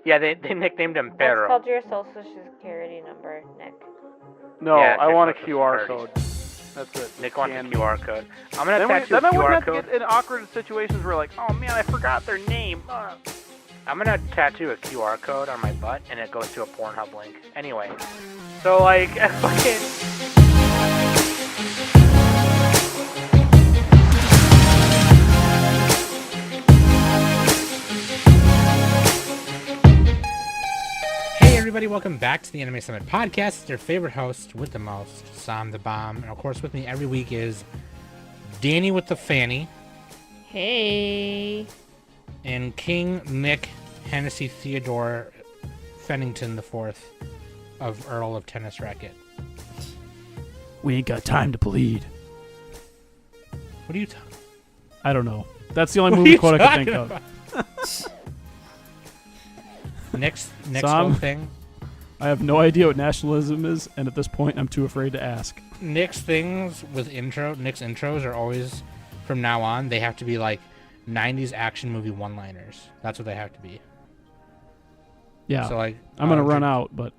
Yeah, they nicknamed him That's Pero. called your social security number, Nick. No, Yeah, I your want a social QR security. code. That's it. Nick wants a Scan. QR code. I'm gonna Then tattoo a we're QR gonna code. get in awkward situations where like, oh man, I forgot their name. I'm gonna tattoo a QR code on my butt, and it goes to a Pornhub link. Anyway, so like, fucking. Hey everybody, welcome back to the Anime Summit Podcast. It's your favorite host with the most, Sam the Bomb, and of course with me every week is Danny with the Fanny. Hey. And King Nick Hennessy Theodore Fennington IV of Earl of Tennis Racket. We ain't got time to bleed. What are you talking? I don't know. That's the only movie quote I could think of. Next Sam, whole thing. I have no idea what nationalism is, and at this point, I'm too afraid to ask. Nick's things with Nick's intros are always, from now on, they have to be like 90s action movie one-liners. That's what they have to be. Yeah. So like, I'm gonna run out, but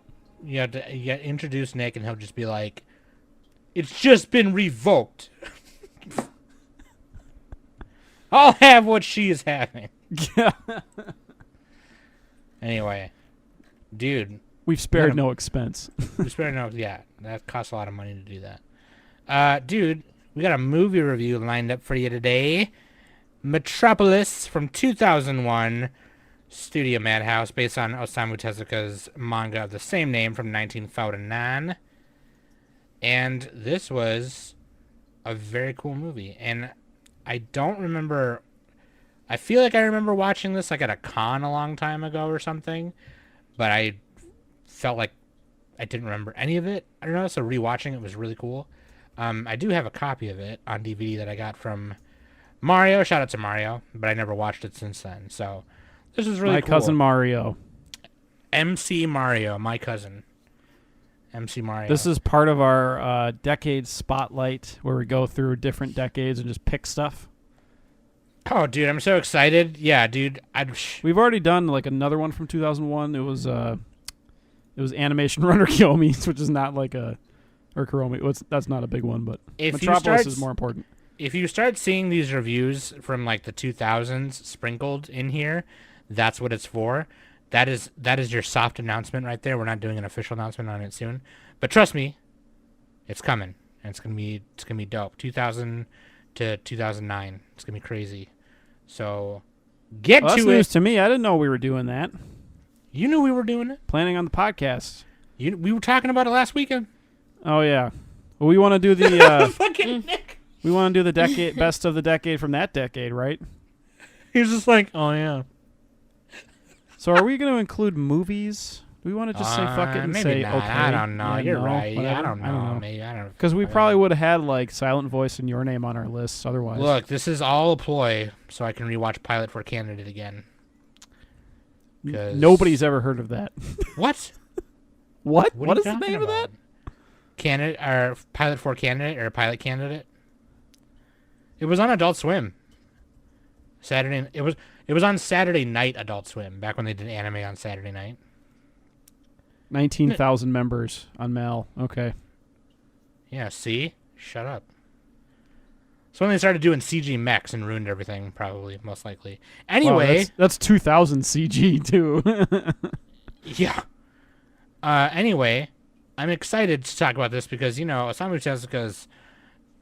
you have to introduce Nick, and he'll just be like, "It's just been revoked. I'll have what she is having." yeah. Anyway, dude, We've spared no expense. we spared no. Yeah, that costs a lot of money to do that. Dude, we got a movie review lined up for you today. Metropolis from 2001, Studio Madhouse, based on Osamu Tezuka's manga of the same name from 1949. And this was a very cool movie. And I don't remember... I feel like I remember watching this like at a con a long time ago or something. But I felt like I didn't remember any of it. I don't know, so rewatching it was really cool. I do have a copy of it on DVD that I got from Mario. Shout out to Mario, but I never watched it since then. So this was really My cool. cousin Mario. MC Mario, my cousin. MC Mario. This is part of our decade spotlight where we go through different decades and just pick stuff. Oh, dude, I'm so excited. Yeah, dude. We've already done like another one from 2001. It was Animation Runner Kiyomi, which is not like a... Or Kuromi. That's not a big one, but Metropolis is more important. If you start seeing these reviews from like the 2000s sprinkled in here, that's what it's for. That is your soft announcement right there. We're not doing an official announcement on it soon, but trust me, it's coming, and it's gonna be dope. 2000 to 2009, it's gonna be crazy. So get That's to news it. to me. I didn't know we were doing that. You knew we were doing it. Planning on the podcast. We were talking about it last weekend. Oh yeah. Well, we want to do the Fucking Nick. we want to do the decade best of the decade from that decade, right? He's just like, oh yeah. So are we going to include movies? Do we want to just say fuck it and maybe say not. okay? I don't know. Yeah, You're no, right. whatever? I don't know. Maybe I don't. Because we probably would have had like Silent Voice and Your Name on our lists otherwise. Look, this is all a ploy so I can rewatch Pilot for Candidate again. Nobody's ever heard of that. What? What? What What are is you the talking name of about? that? Candidate or Pilot for Candidate or Pilot Candidate? It was on Adult Swim. Saturday. It was on Saturday night Adult Swim back when they did anime on Saturday night. 19,000 members on Mal. Okay. Yeah. See? Shut up. So when they started doing CG mechs and ruined everything, probably most likely. Anyway, wow, that's 2,000 CG too. yeah. Anyway, I'm excited to talk about this because, you know, Osamu Tezuka's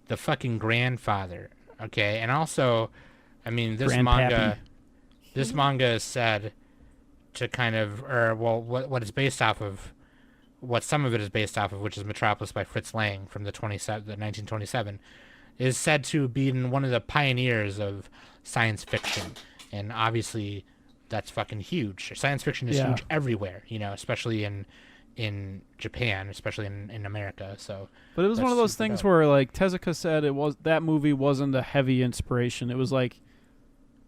the fucking grandfather, okay? And also, I mean, this manga is said to kind of, or, well, what it's based off of, what some of it is based off of, which is Metropolis by Fritz Lang from the 1927, is said to be one of the pioneers of science fiction. And obviously, that's fucking huge. Science fiction is huge everywhere, you know, especially in Japan, especially in America. So, but it was one of those things where, like, Tezuka said that movie wasn't a heavy inspiration. It was like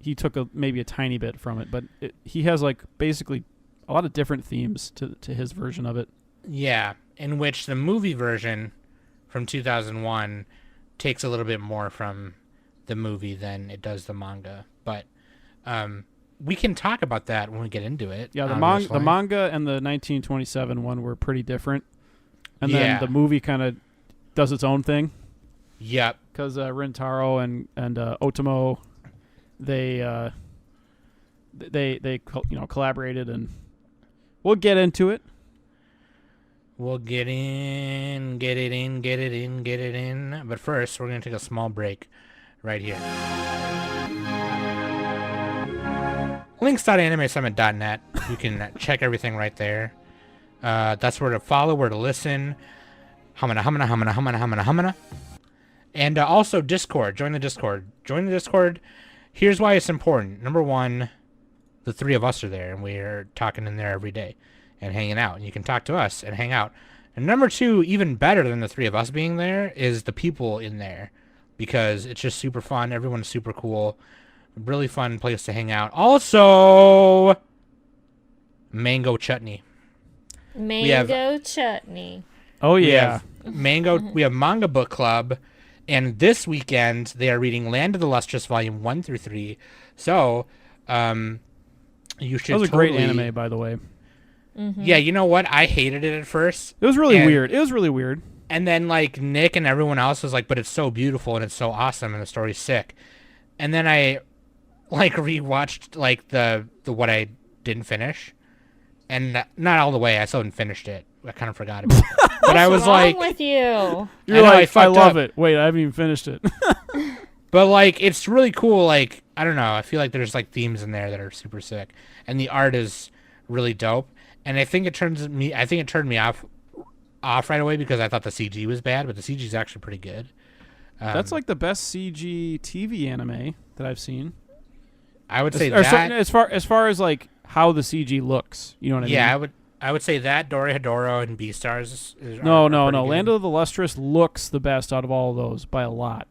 he took maybe a tiny bit from it, but he has like basically a lot of different themes to his version of it. Yeah, in which the movie version from 2001 takes a little bit more from the movie than it does the manga, but we can talk about that when we get into it. Yeah, the obviously. manga and the 1927 one were pretty different, and then Yeah. the movie kind of does its own thing Yep. because Rintaro and Otomo, they collaborated, and we'll get into it. We'll get in. But first, we're going to take a small break right here. Links.animesummit.net. You can check everything right there. That's where to follow, where to listen. Hamana. And also Discord. Join the Discord. Here's why it's important. Number one, the three of us are there, and we're talking in there every day and hanging out. And you can talk to us and hang out. And number two, even better than the three of us being there, is the people in there. Because it's just super fun. Everyone's super cool. Really fun place to hang out. Also, mango chutney. Mango chutney. Oh We yeah, have we have manga book club, and this weekend they are reading Land of the Lustrous volume 1 through 3. So, you should. that was a great anime, by the way. Mm-hmm. Yeah, you know what? I hated it at first, It was really And- weird. and then like Nick and everyone else was like, "But it's so beautiful and it's so awesome and the story's sick." And then I like rewatched like the what I didn't finish, and not all the way. I still hadn't finished it. I kind of forgot about it. But I was What's wrong like, with you? You're I know, I like, I fucked love up. it. Wait, I haven't even finished it. but like it's really cool. Like I don't know. I feel like there's like themes in there that are super sick, and the art is really dope. And I think it turned me off right away because I thought the CG was bad, but the CG is actually pretty good. That's like the best CG TV anime that I've seen. I would say Or that. as far as like how the CG looks, you know what I Yeah, mean? I would say that Dorohedoro and Beastars. No. Land of the Lustrous looks the best out of all of those by a lot.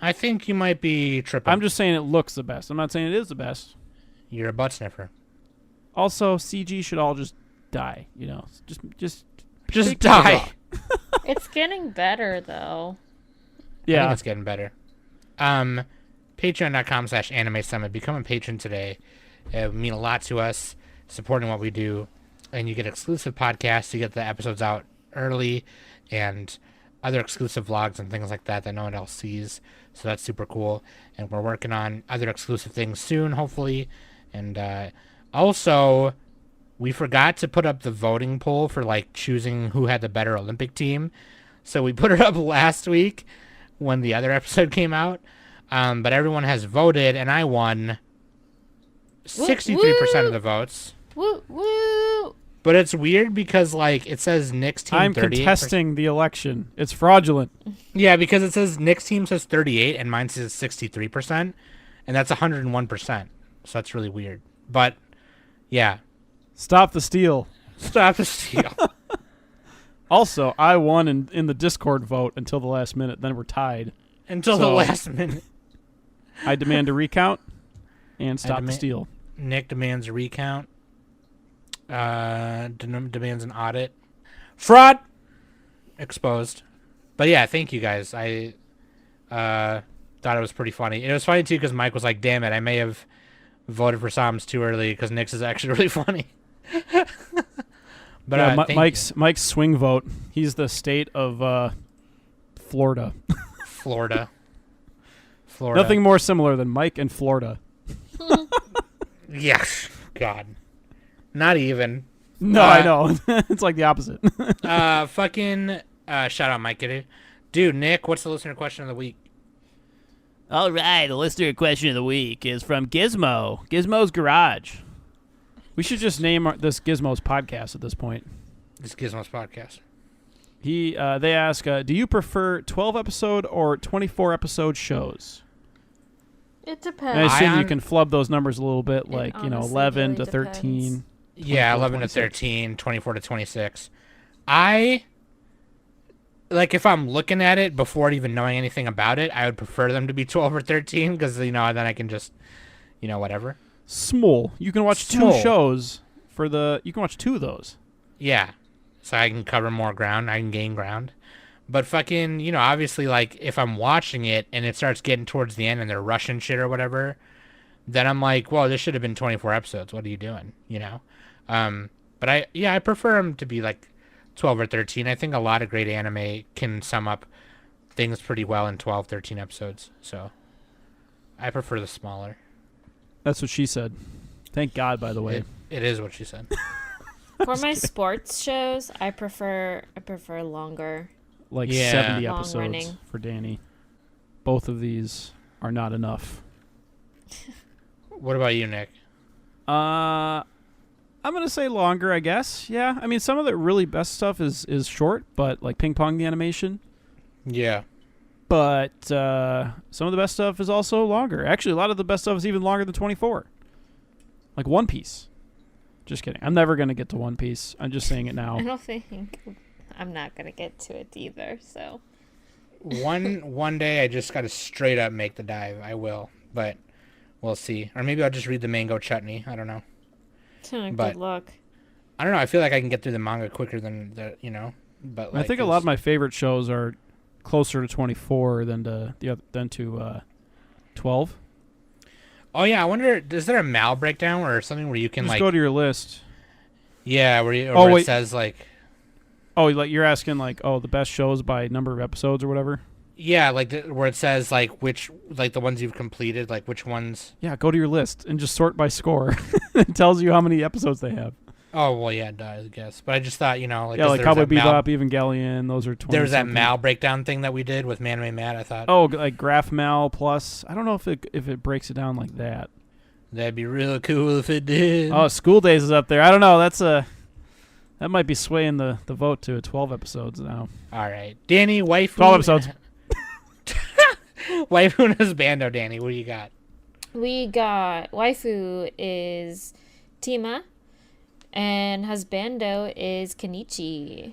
I think you might be tripping. I'm just saying it looks the best. I'm not saying it is the best. You're a butt sniffer. Also, CG should all just die. You know, just Just take those die. off. It's getting better though. I think Yeah, it's getting better. Patreon.com/Anime Summit. Become a patron today. It would mean a lot to us, supporting what we do. And you get exclusive podcasts. You get the episodes out early and other exclusive vlogs and things like that no one else sees. So that's super cool. And we're working on other exclusive things soon, hopefully. And also, we forgot to put up the voting poll for like choosing who had the better Olympic team. So we put it up last week when the other episode came out. But everyone has voted, and I won 63% of the votes. Woo woo. But it's weird because like it says Nick's team I'm 38%. contesting the election. It's fraudulent. Yeah, because it says Nick's team says 38 and mine says 63%, and that's 101%. So that's really weird. But yeah, Stop the steal. stop the steal. Also, I won in the Discord vote until the last minute. Then we're tied. Until the So- last minute. I demand a recount and stop the demand- steal. Nick demands a recount. Demands an audit. Fraud! Exposed. But yeah, thank you guys. I thought it was pretty funny. It was funny too because Mike was like, damn it, I may have voted for Psalms too early because Nick's is actually really funny. But Yeah, thank Mike's swing vote. He's the state of Florida. you. Florida. Florida. Nothing more similar than Mike and Florida. Yes. God. Not even. No, I know. It's like the opposite. Fucking shout out Mike Kitty. Dude, Nick, what's the listener question of the week? All right, the listener question of the week is from Gizmo. Gizmo's Garage. We should just name this Gizmo's podcast at this point. This Gizmo's podcast. They ask, do you prefer 12-episode or 24-episode shows? It And depends. I assume you hon- can flub those numbers a little bit, It like, honestly 11 really to 13. depends. Yeah, 24 to 11 to 26. 13, 24 to 26. I, like, if I'm looking at it before even knowing anything about it, I would prefer them to be 12 or 13 because, then I can just, whatever. Small. You can watch Small. two shows you can watch two of those. Yeah. So I can cover more ground. I can gain ground. But fucking, obviously, like, if I'm watching it and it starts getting towards the end and they're rushing shit or whatever, then I'm like, well, this should have been 24 episodes. What are you doing? You know? But I prefer them to be like 12 or 13. I think a lot of great anime can sum up things pretty well in 12, 13 episodes. So I prefer the smaller. That's what she said. Thank God, by the way. It is what she said. For my sports shows, I prefer longer. Like Yeah. 70 Long episodes running. for Danny. Both of these are not enough. What about you, Nick? I'm gonna say longer, I guess. Yeah, I mean, some of the really best stuff is short, but like Ping Pong the animation. Yeah. But some of the best stuff is also longer. Actually, a lot of the best stuff is even longer than 24. Like One Piece. Just kidding. I'm never gonna get to One Piece. I'm just saying it now. I don't think I'm not gonna get to it either. So One day I just gotta straight up make the dive. I will, but we'll see. Or maybe I'll just read the mango chutney. I don't know. good But- luck. I don't know. I feel like I can get through the manga quicker than the, you know. But like, I think a lot of my favorite shows are closer to 24 than to 12. Oh yeah, I wonder. Is there a Mal breakdown or something where you can Just like? go to your list. Yeah, where Oh, it wait. says like. Oh, like you're asking like, oh, the best shows by number of episodes or whatever. Yeah, like where it says like which like the ones you've completed, like which ones. Yeah, go to your list and just sort by score. It tells you how many episodes they have. Oh well, yeah, it does, I guess. But I just thought, you know, like Yeah, 'cause like there's Cowboy that Mal- Bebop, Evangelion, those are 20. There was that something. Mal breakdown thing that we did with Man Mad. I thought, Oh, like Graph Mal plus. I don't know if it breaks it down like that. that'd be really cool if it did. Oh, School Days is up there. I don't know. That might be swaying the vote to 12 episodes now. All right, Danny, waifu. 12 episodes. Waifu and Husbando, Danny. What do you got? We got waifu is Tima, and husbando is Kenichi.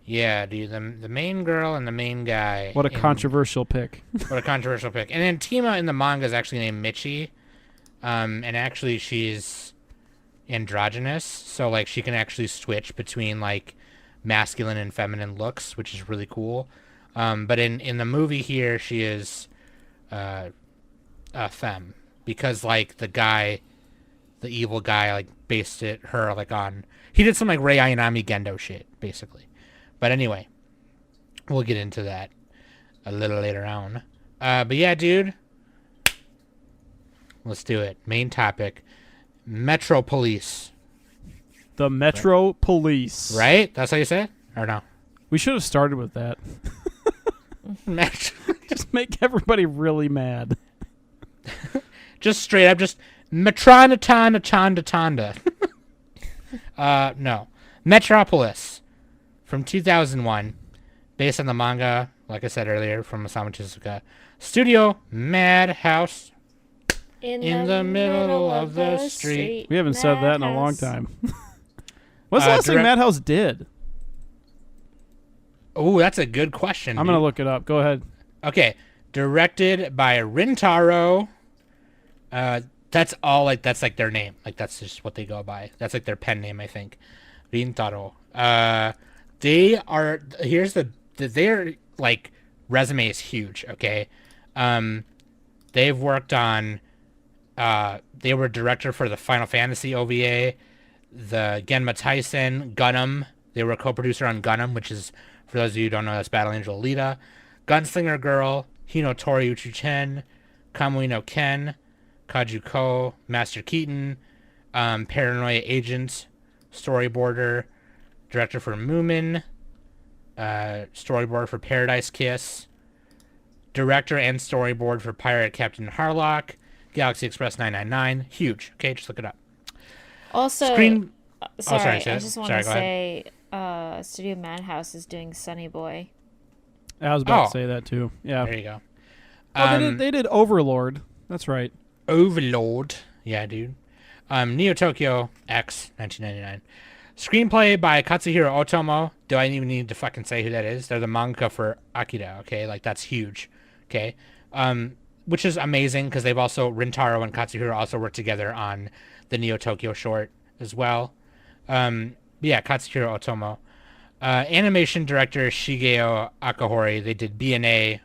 Yeah, dude, the main girl and the main guy. What a in- controversial pick. What a controversial pick. And then Tima in the manga is actually named Michi, and actually she's androgynous, so like she can actually switch between like masculine and feminine looks, which is really cool. But in the movie here, she is a femme because like the evil guy, like based her like on. He did some like Rei Ayanami Gendo shit, basically. But anyway, we'll get into that a little later on. But yeah, dude, let's do it. Main topic: Metropolis. The Metro Police. Right? That's how you say it, or no? We should have started with that. Metro. Just make everybody really mad. Just straight up, just Metronatana Chanda Tanda. No. Metropolis from 2001, based on the manga, like I said earlier, from Osamu Tezuka. Studio Madhouse. In the middle of the street. We haven't said that in a long Madhouse. time. What's the last thing direct- Madhouse did? Oh, that's a good question. I'm going to dude. look it up. Go ahead. Okay. Directed by Rintaro. That's all, like, that's like their name. Like, that's just what they go by. That's like their pen name, I think. Rintaro. They are, here's their, like, resume is huge, okay? They've worked on, they were director for the Final Fantasy OVA, the Genma Tyson, Gundam. They were a co-producer on Gundam, which is, for those of you who don't know, that's Battle Angel Alita. Gunslinger Girl, Hinotori Uchuchen, Kamui no Ken, Kajuko, Master Keaton, Paranoia Agent, storyboarder, director for Moomin, storyboard for Paradise Kiss, director and storyboard for Pirate Captain Harlock, Galaxy Express 999. Huge. Okay, just look it up. Also, Screen. sorry, say I it. just want Sorry, to go ahead. say, Studio Madhouse is doing Sunny Boy. I was about Oh. to say that too. Yeah. There you go. Oh, they did Overlord. That's right. Overlord. Yeah, dude. Neo Tokyo X 1999. Screenplay by Katsuhiro Otomo. Do I even need to fucking say who that is? They're the manga for Akira, okay? Like, that's huge, okay? Which is amazing because they've also, Rintaro and Katsuhiro also worked together on the Neo Tokyo short as well. Yeah, Katsuhiro Otomo. Animation director Shigeo Akahori. They did BNA,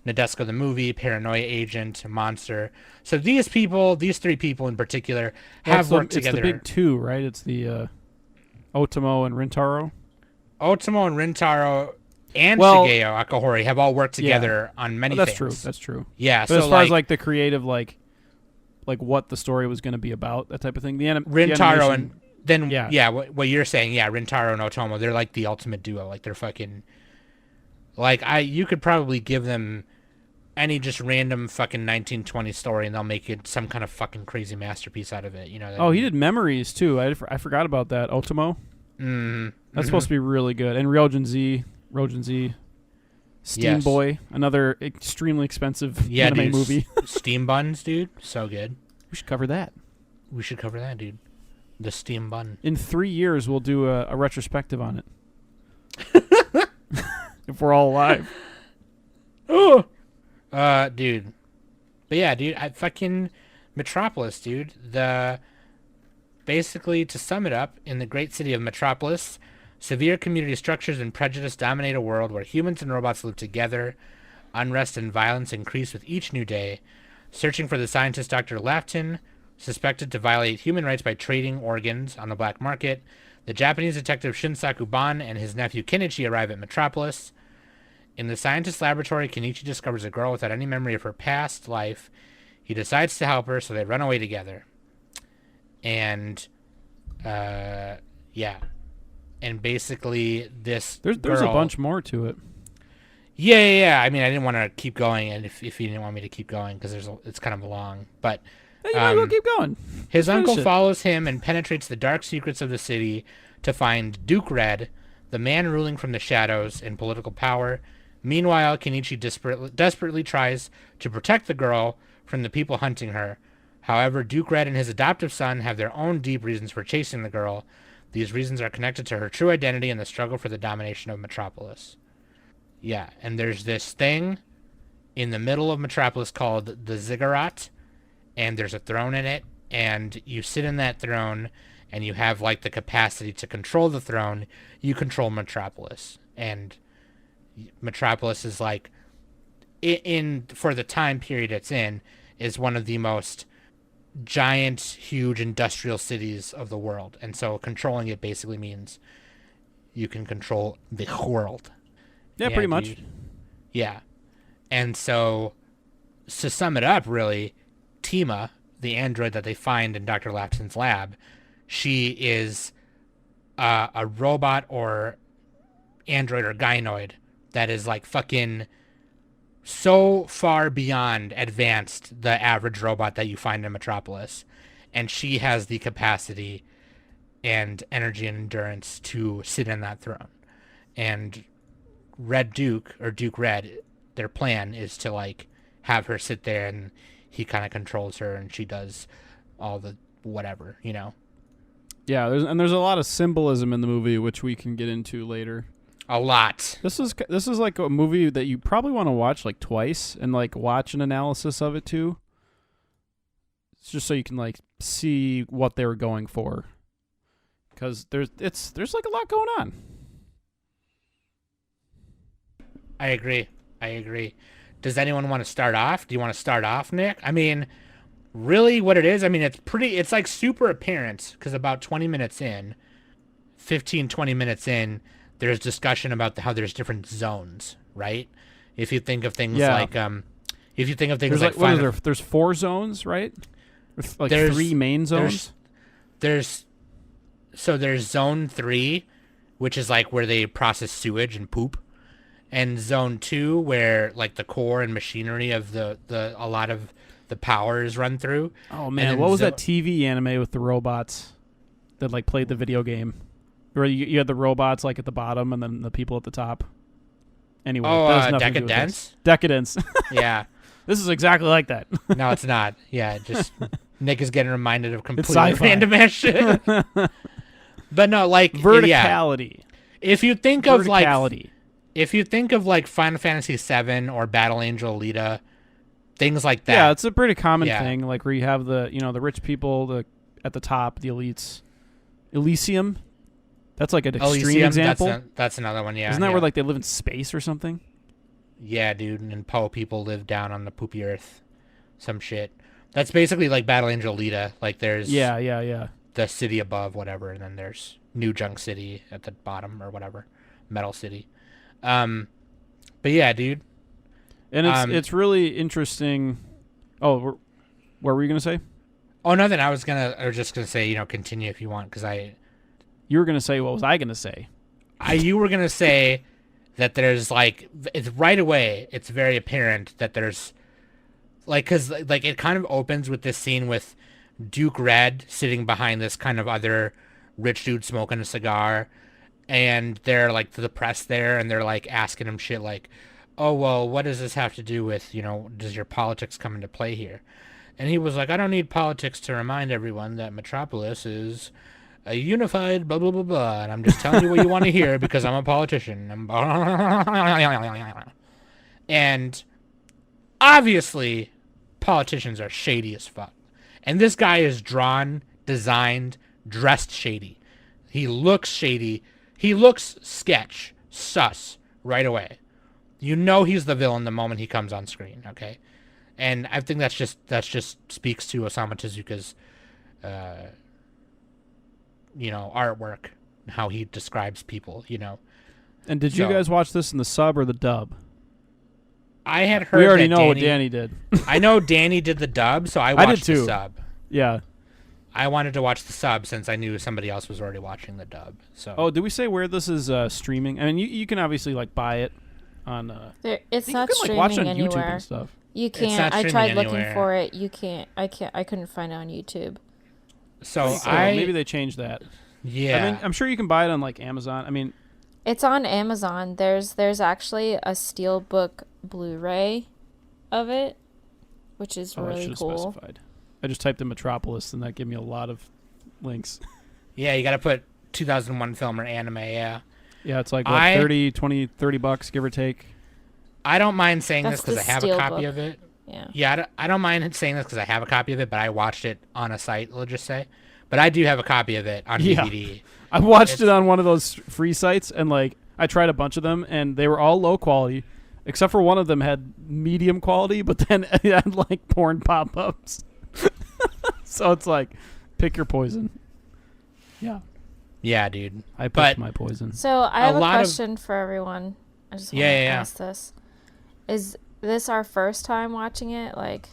Nadesco the movie, Paranoia Agent, Monster. So these three people in particular, have worked together. It's the big two, right? It's the Otomo and Rintaro. Otomo and Rintaro and Well, Shigeo Akahori have all worked together on many that's things. true. That's true. Yeah, But so as far as like the creative, like what the story was going to be about, that type of thing. Rintaro and then yeah. What you're saying, Rintaro and Otomo, they're like the ultimate duo. Like they're fucking, like you could probably give them any just random fucking 1920 story and they'll make it some kind of fucking crazy masterpiece out of it. You know? He did Memories too. I forgot about that. Otomo. That's supposed to be really good. And Ryojin Z, Steam Boy, another extremely expensive anime dude, movie. Steam Buns, dude, so good. We should cover that. Dude. The Steam Bun. In 3 years, we'll do a retrospective on it. If we're all alive. Oh, dude. But yeah, dude, I fucking Metropolis, dude. Basically, to sum it up, in the great city of Metropolis, severe community structures and prejudice dominate a world where humans and robots live together. Unrest and violence increase with each new day. Searching for the scientist Dr. Lafton, suspected to violate human rights by trading organs on the black market, the Japanese detective Shinsaku Ban and his nephew Kenichi arrive at Metropolis. In the scientist's laboratory, Kenichi discovers a girl without any memory of her past life. He decides to help her, so they run away together. And, yeah. And basically, there's a bunch more to it. Yeah. I mean, I didn't want to keep going, and if you didn't want me to keep going, because it's kind of long. But you might as well keep going. His uncle follows him and penetrates the dark secrets of the city to find Duke Red, the man ruling from the shadows in political power. Meanwhile, Kenichi desperately tries to protect the girl from the people hunting her. However, Duke Red and his adoptive son have their own deep reasons for chasing the girl. These reasons are connected to her true identity and the struggle for the domination of Metropolis. Yeah, and there's this thing in the middle of Metropolis called the Ziggurat, and there's a throne in it, and you sit in that throne, and you have, like, the capacity to control the throne. You control Metropolis, and Metropolis is, like, for the time period it's in, is one of the most giant, huge industrial cities of the world. And so controlling it basically means you can control the world. Yeah, pretty much. Yeah. And so, to sum it up, really, Tima, the android that they find in Dr. Lapton's lab, she is a robot or android or gynoid that is, like, fucking so far beyond advanced the average robot that you find in Metropolis. And she has the capacity and energy and endurance to sit in that throne. And Red Duke, or Duke Red, their plan is to, like, have her sit there, and he kind of controls her, and she does all the whatever, you know? Yeah, there's a lot of symbolism in the movie, which we can get into later. A lot. This is like a movie that you probably want to watch like twice and like watch an analysis of it too. It's just so you can like see what they were going for, because there's like a lot going on. I agree. Does anyone want to start off? Do you want to start off, Nick? I mean, really what it is, I mean, it's like super apparent, because about 20 minutes in, 20 minutes in, there's discussion about how there's different zones, right? If you think of things like, there's 4 zones, right? Like there's 3 main zones. There's zone 3, which is like where they process sewage and poop, and zone 2, where like the core and machinery of a lot of the power is run through. Oh man, what was that TV anime with the robots that like played the video game? Where you had the robots like at the bottom and then the people at the top. Anyway, Decadence? Decadence. Yeah. This is exactly like that. No, it's not. Yeah, just Nick is getting reminded of completely random ass shit. But no, like verticality. Yeah. If you think of like Final Fantasy VII or Battle Angel Alita, things like that. Yeah, it's a pretty common thing. Like where you have the rich people at the top, the elites. Elysium. That's like an extreme example. That's another one, yeah. Isn't that where like they live in space or something? Yeah, dude, and Po people live down on the poopy earth. Some shit. That's basically like Battle Angel Lita. Like there's Yeah. the city above, whatever, and then there's New Junk City at the bottom or whatever. Metal City. But yeah, dude. And it's really interesting. Oh, what were you gonna say? Oh, nothing. I was just gonna say, continue if you want, because You were gonna say, what was I gonna say? you were gonna say that there's like, it's right away. It's very apparent that there's like, because like it kind of opens with this scene with Duke Red sitting behind this kind of other rich dude smoking a cigar, and they're like the press there, and they're like asking him shit like, oh well, what does this have to do with, does your politics come into play here? And he was like, I don't need politics to remind everyone that Metropolis is a unified blah blah blah blah, and I'm just telling you what you want to hear because I'm a politician. And obviously politicians are shady as fuck. And this guy is drawn, designed, dressed shady. He looks shady. He looks sketch, sus, right away. You know he's the villain the moment he comes on screen, okay? And I think that's just speaks to Osamu Tezuka's artwork, how he describes people, And did you guys watch this in the sub or the dub? I had heard we already that know what Danny did. I know Danny did the dub, so I watched did too. the sub. Yeah. I wanted to watch the sub since I knew somebody else was already watching the dub. So. Oh, did we say where this is streaming? I mean, you can obviously like buy it on. It's not you can, streaming watch it on anywhere. YouTube and stuff. You It's can't. not I streaming tried looking anywhere. for it. You can't. I couldn't find it on YouTube. So maybe they changed that. Yeah. I mean, I'm sure you can buy it on like Amazon. I mean, It's on Amazon. There's actually a Steelbook Blu-ray of it, which is I really should have cool. specified. I just typed in Metropolis, and that gave me a lot of links. Yeah, you got to put 2001 film or anime. Yeah. Yeah, it's like what, 30, 20, $30, give or take. I don't mind saying That's this because the I have a Steelbook. copy of it. Yeah. Yeah, I don't mind saying this because I have a copy of it, but I watched it on a site, let's just say. But I do have a copy of it on Yeah. DVD. I watched it on one of those free sites, and like I tried a bunch of them, and they were all low quality, except for one of them had medium quality, but then it had like porn pop-ups. So it's like, pick your poison. Yeah, Yeah, dude. I picked But- my poison. So I have a lot of- question for everyone. I just want to Yeah. ask this: is this our first time watching it? Like,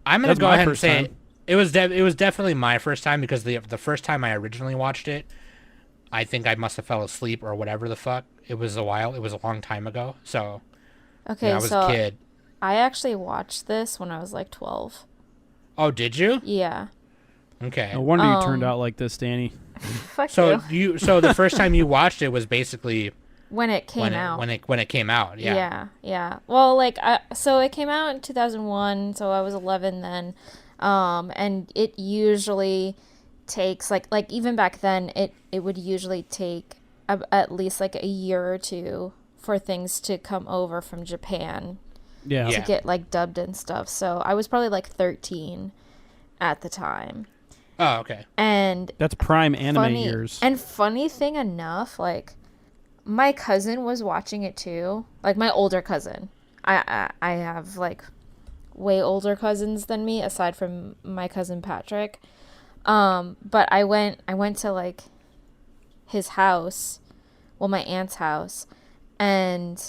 I'm gonna That's go my ahead and first say time. it was definitely my first time because the first time I originally watched it, I think I must have fell asleep or whatever the fuck. It was a long time ago. So okay, I was so a kid. I actually watched this when I was like 12. Oh, did you? Yeah. Okay. No wonder you turned out like this, Danny. Fuck So you. so the first time you watched it was basically When it came out. when it came out. Yeah. Yeah. Well, like, so it came out in 2001, so I was 11 then. And it usually takes like even back then it would usually take at least like a year or two for things to come over from Japan Yeah. Yeah. to get like dubbed and stuff. So I was probably like 13 at the time. Oh, okay. And That's prime anime funny, years. and funny thing enough, like my cousin was watching it too. Like my older cousin. I have like way older cousins than me aside from my cousin Patrick. But I went to like his house, well my aunt's house, and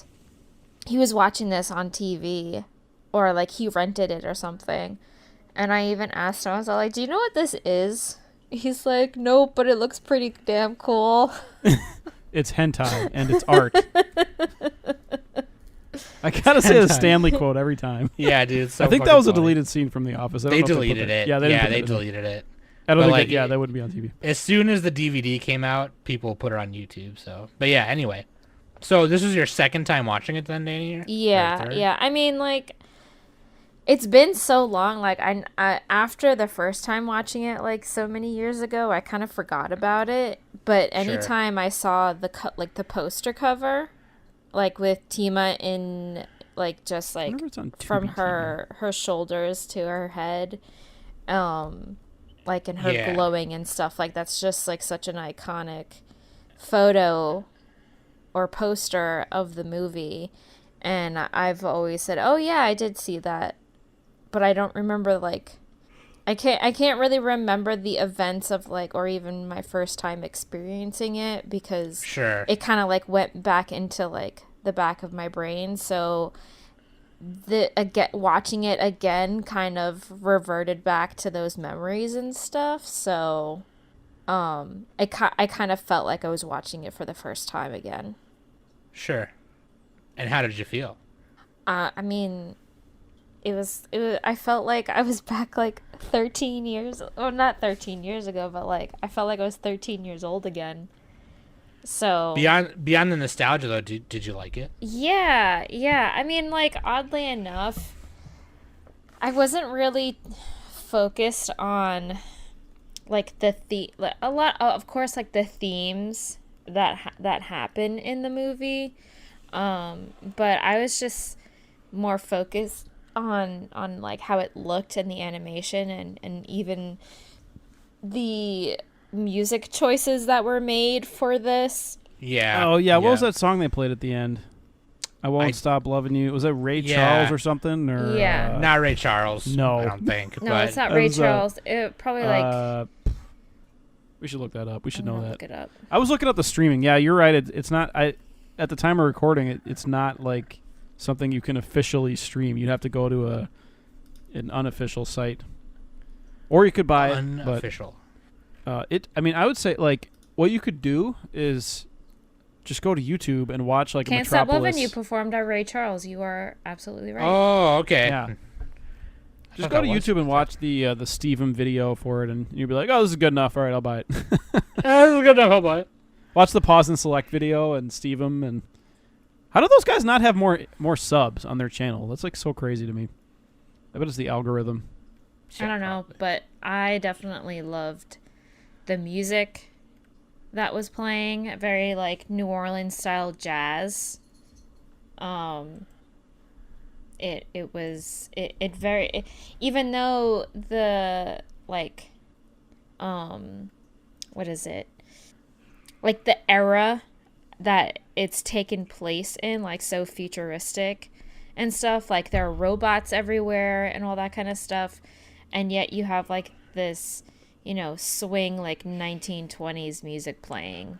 he was watching this on TV or like he rented it or something. And I even asked him, I was like, do you know what this is? He's like, nope, but it looks pretty damn cool. It's hentai and it's art. I gotta say the Hentai. Stanley quote every time. Yeah, dude. It's so I think that fucking was a funny. deleted scene from The Office. I don't They know if put deleted that- it. Yeah, they, didn't put they that in. deleted it. I don't But, think. like, Yeah, that wouldn't be on TV. As soon as the DVD came out, people put it on YouTube. So, but yeah. Anyway, so this was your second time watching it, then, Danny? Or Yeah, third? yeah. I mean, like, it's been so long. Like, I after the first time watching it, like so many years ago, I kind of forgot about it. But anytime I saw the the poster cover, like with Tima in like just I like wonder if it's on from Tubi her shoulders to her head, like in her Yeah. glowing and stuff, like that's just like such an iconic photo or poster of the movie. And I've always said, "Oh yeah, I did see that," but I don't remember like I can't really remember the events of like or even my first time experiencing it because Sure. it kind of like went back into like the back of my brain. So the again watching it again kind of reverted back to those memories and stuff. So I kind of felt like I was watching it for the first time again. Sure. And how did you feel? I mean, it was I felt like I was back like 13 years, or not 13 years ago, but like I felt like I was 13 years old again. So Beyond the nostalgia, though, did you like it? yeah. I mean, like oddly enough, I wasn't really focused on like like, a lot of course like the themes that happen in the movie. But I was just more focused on like how it looked and the animation and even the music choices that were made for this. Yeah. Oh yeah, what was that song they played at the end? I won't stop loving you. Was that Ray Charles or something? Or Yeah. Not Ray Charles. No. I don't think. No, but it's not It Ray was, Charles. It probably like we should look that up. We should I'm know gonna that. look it up. I was looking up the streaming. Yeah, you're right. It's not. At the time of recording, it's not like something you can officially stream. You'd have to go to an unofficial site, or you could buy it. Unofficial. But I mean, I would say like what you could do is just go to YouTube and watch like Can't a Stop Metropolis. Loving You performed by Ray Charles. You are absolutely right. Oh, okay. Yeah. I Just thought go to that was- YouTube and watch the Steven video for it, and you'll be like, "Oh, this is good enough. All right, I'll buy it." This is good enough. I'll buy it. Watch the pause and select video and Steven. And how do those guys not have more subs on their channel? That's like so crazy to me. I bet it's the algorithm. I don't know, but I definitely loved the music that was playing. Very like New Orleans style jazz. Even though the like what is it? Like the era that it's taken place in, like so futuristic and stuff, like there are robots everywhere and all that kind of stuff, and yet you have like this, swing like 1920s music playing.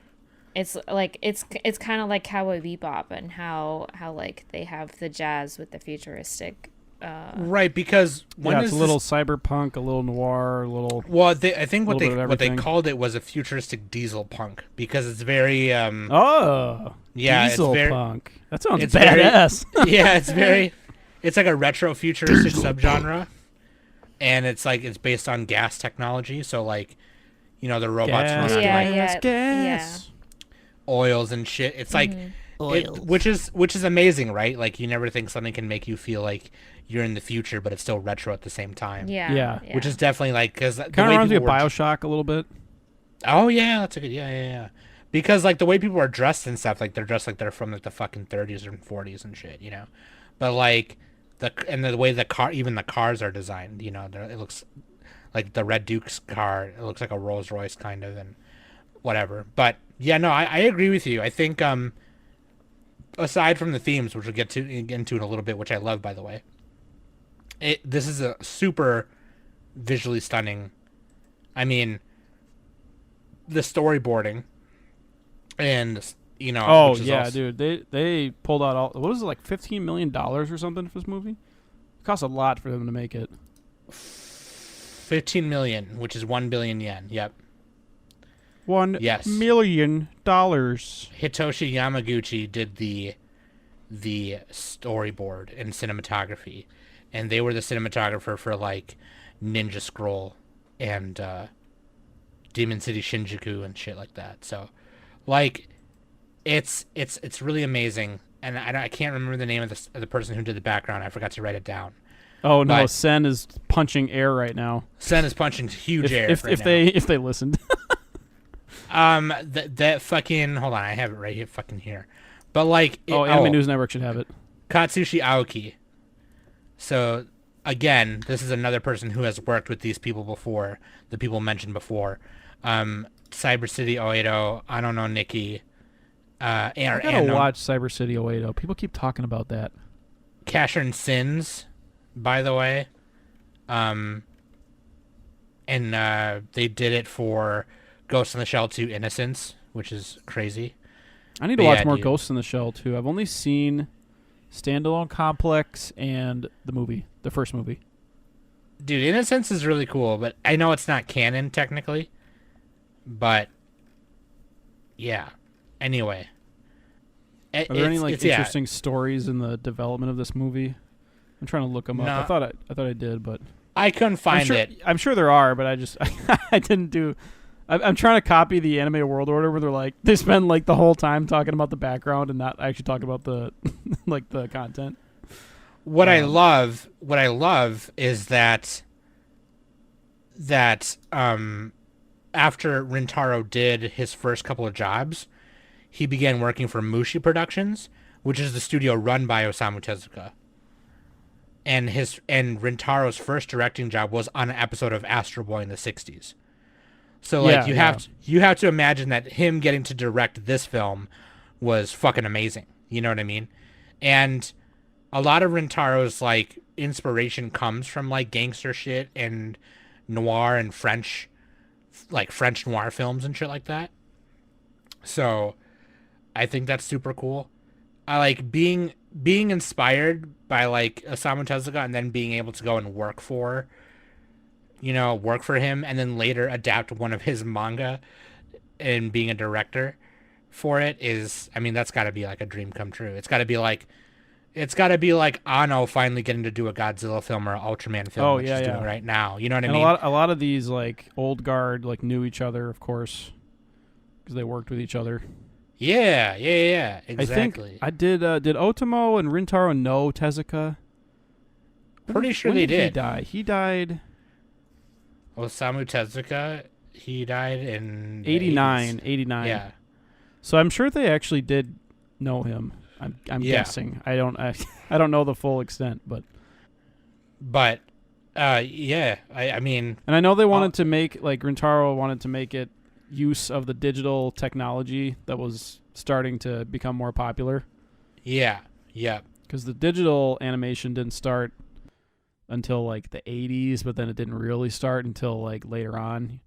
It's like it's kind of like Cowboy Bebop and how like they have the jazz with the futuristic. Right, because when It's a little cyberpunk, a little noir, a little. Well, I think what little bit of they everything. called it was a futuristic diesel punk because it's very yeah, Diesel it's very punk. That sounds it's very- badass. yeah, it's like a retro futuristic subgenre, and it's based on gas technology. So like, the robots run on like gas. oils and shit. It's like Oils. which is amazing, right? Like you never think something can make you feel like you're in the future, but it's still retro at the same time. Yeah. Which is definitely like because Kind of reminds me of Bioshock a little bit. Oh yeah, that's a good yeah. Because like the way people are dressed and stuff, like they're dressed like they're from like the fucking 30s and 40s and shit, But like the way the cars are designed, it looks like the Red Duke's car. It looks like a Rolls Royce kind of and whatever. But yeah, no, I agree with you. I think aside from the themes, which we'll get into in a little bit, which I love by the way. This is a super visually stunning. I mean, the storyboarding, and Oh which is yeah, also- dude. They pulled out all. What was it, like $15 million or something for this movie? It cost a lot for them to make it. 15 million, which is 1 billion yen. Yep. $1 million. Hitoshi Yamaguchi did the storyboard and cinematography, and they were the cinematographer for like Ninja Scroll and Demon City Shinjuku and shit like that. So, like, it's really amazing. And I can't remember the name of the person who did the background. I forgot to write it down. Oh no, But- Sen is punching air right now. Sen is punching huge air. If right now. if they listened. That fucking hold on, I have it right here, fucking here. But like, Anime News Network should have it. Katsushi Aoki. So again, this is another person who has worked with these people before, the people mentioned before. Cyber City Oedo, I don't know Nikki, I gotta watch Cyber City 08. People keep talking about that. Casher and Sins, by the way. And they did it for Ghost in the Shell 2 Innocence, which is crazy. I need to watch more Ghost in the Shell too. I've only seen Standalone Complex and the first movie. Dude, Innocence is really cool, but I know it's not canon technically. But yeah. Anyway. Are there any interesting stories in the development of this movie? I'm trying to look them up. I thought I did, but I couldn't find it. I'm sure there are, but I just I didn't do. I'm trying to copy the Anime World Order where they spend like the whole time talking about the background and not actually talking about the like the content. What I love is that after Rintaro did his first couple of jobs, he began working for Mushi Productions, which is the studio run by Osamu Tezuka. And Rintaro's first directing job was on an episode of Astro Boy in the 60s. So like you have to imagine that him getting to direct this film was fucking amazing. You know what I mean? And a lot of Rintaro's like inspiration comes from like gangster shit and noir and French noir films and shit like that. So I think that's super cool. I like being inspired by like Osamu Tezuka and then being able to go and work for him and then later adapt one of his manga and being a director for it is, I mean, that's got to be like a dream come true. It's got to be like Anno finally getting to do a Godzilla film or an Ultraman film, which he's doing right now. You know what I mean? A lot of these like old guard like knew each other, of course, because they worked with each other. Yeah, exactly. I think did Otomo and Rintaro know Tezuka? Pretty sure when they did. did. He died. Osamu Tezuka, he died in 89. Yeah. So I'm sure they actually did know him. I'm guessing. I don't know the full extent, but yeah. I mean, and I know they wanted to make like Rintaro wanted to make it use of the digital technology that was starting to become more popular. Yeah. Because the digital animation didn't start until like the 80s, but then it didn't really start until like later on.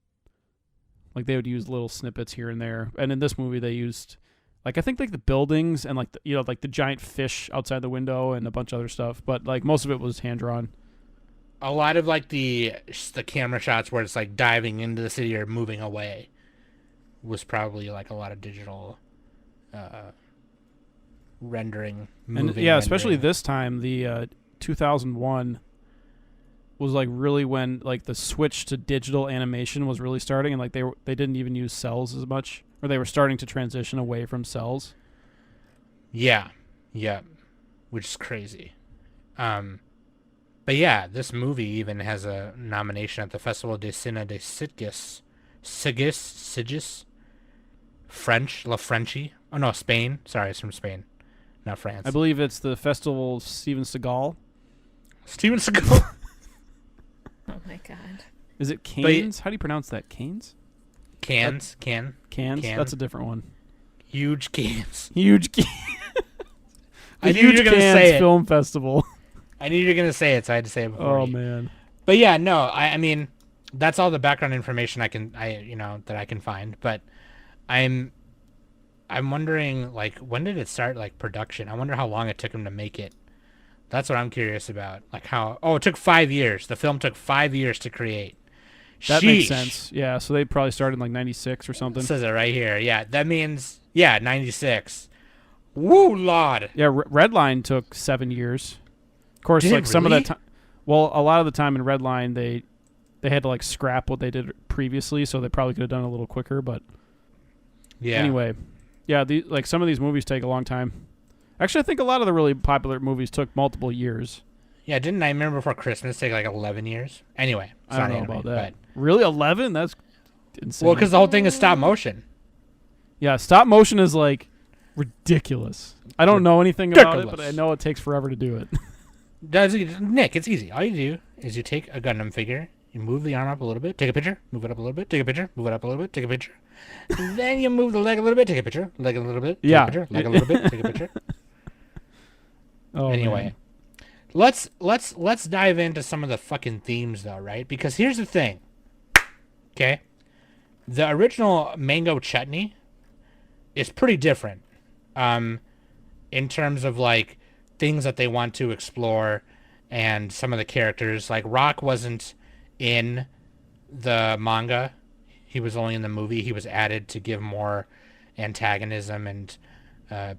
Like they would use little snippets here and there, and in this movie they used like I think like the buildings and like like the giant fish outside the window and a bunch of other stuff, but like most of it was hand drawn. A lot of like the camera shots where it's like diving into the city or moving away was probably like a lot of digital rendering. Especially this time, the 2001 was like really when like the switch to digital animation was really starting, and like they didn't even use cells as much, or they were starting to transition away from cells. Yeah, which is crazy. But yeah, this movie even has a nomination at the Festival de Cine de Sitges, French, La Frenchy. Oh no, Spain. Sorry, it's from Spain, not France. I believe it's the Festival of Steven Seagal. Steven Seagal. Oh my god. Is it Cannes? How do you pronounce that? Cannes? Cannes. That's a different one. Huge Cannes. Huge Cannes. I knew you were gonna say it. Film Festival. I knew you were gonna say it, so I had to say it before. Oh man. But yeah, no, I mean, that's all the background information I can find. But I'm wondering, like, when did it start, like, production? I wonder how long it took him to make it. That's what I'm curious about. Like it took 5 years. The film took 5 years to create. That makes sense. Yeah, so they probably started in like 96 or something. It says it right here. Yeah, that means 96. Woo, Lord. Yeah, Redline took 7 years. Of course, Did like it some really? of that time. Well, a lot of the time in Redline, they had to like scrap what they did previously, so they probably could have done it a little quicker. But yeah. Anyway, yeah, like some of these movies take a long time. Actually, I think a lot of the really popular movies took multiple years. Yeah, didn't I remember Before Christmas take like 11 years? Anyway, I don't know about that. Really, 11? That's insane. Well, because the whole thing is stop motion. Yeah, stop motion is like ridiculous. I don't know anything about it, but I know it takes forever to do it. Nick, it's easy. All you do is you take a Gundam figure You move the arm up a little bit, take a picture, move it up a little bit, take a picture, move it up a little bit, take a picture. Then you move the leg a little bit, take a picture, leg a little bit, take Yeah. a picture, leg a little bit, take a picture. Oh, Anyway, man. let's dive into some of the fucking themes though, right? Because here's the thing. Okay? The original mango chutney is pretty different. In terms of like things that they want to explore and some of the characters. Like Rock wasn't in the manga. He was only in the movie. He was added to give more antagonism and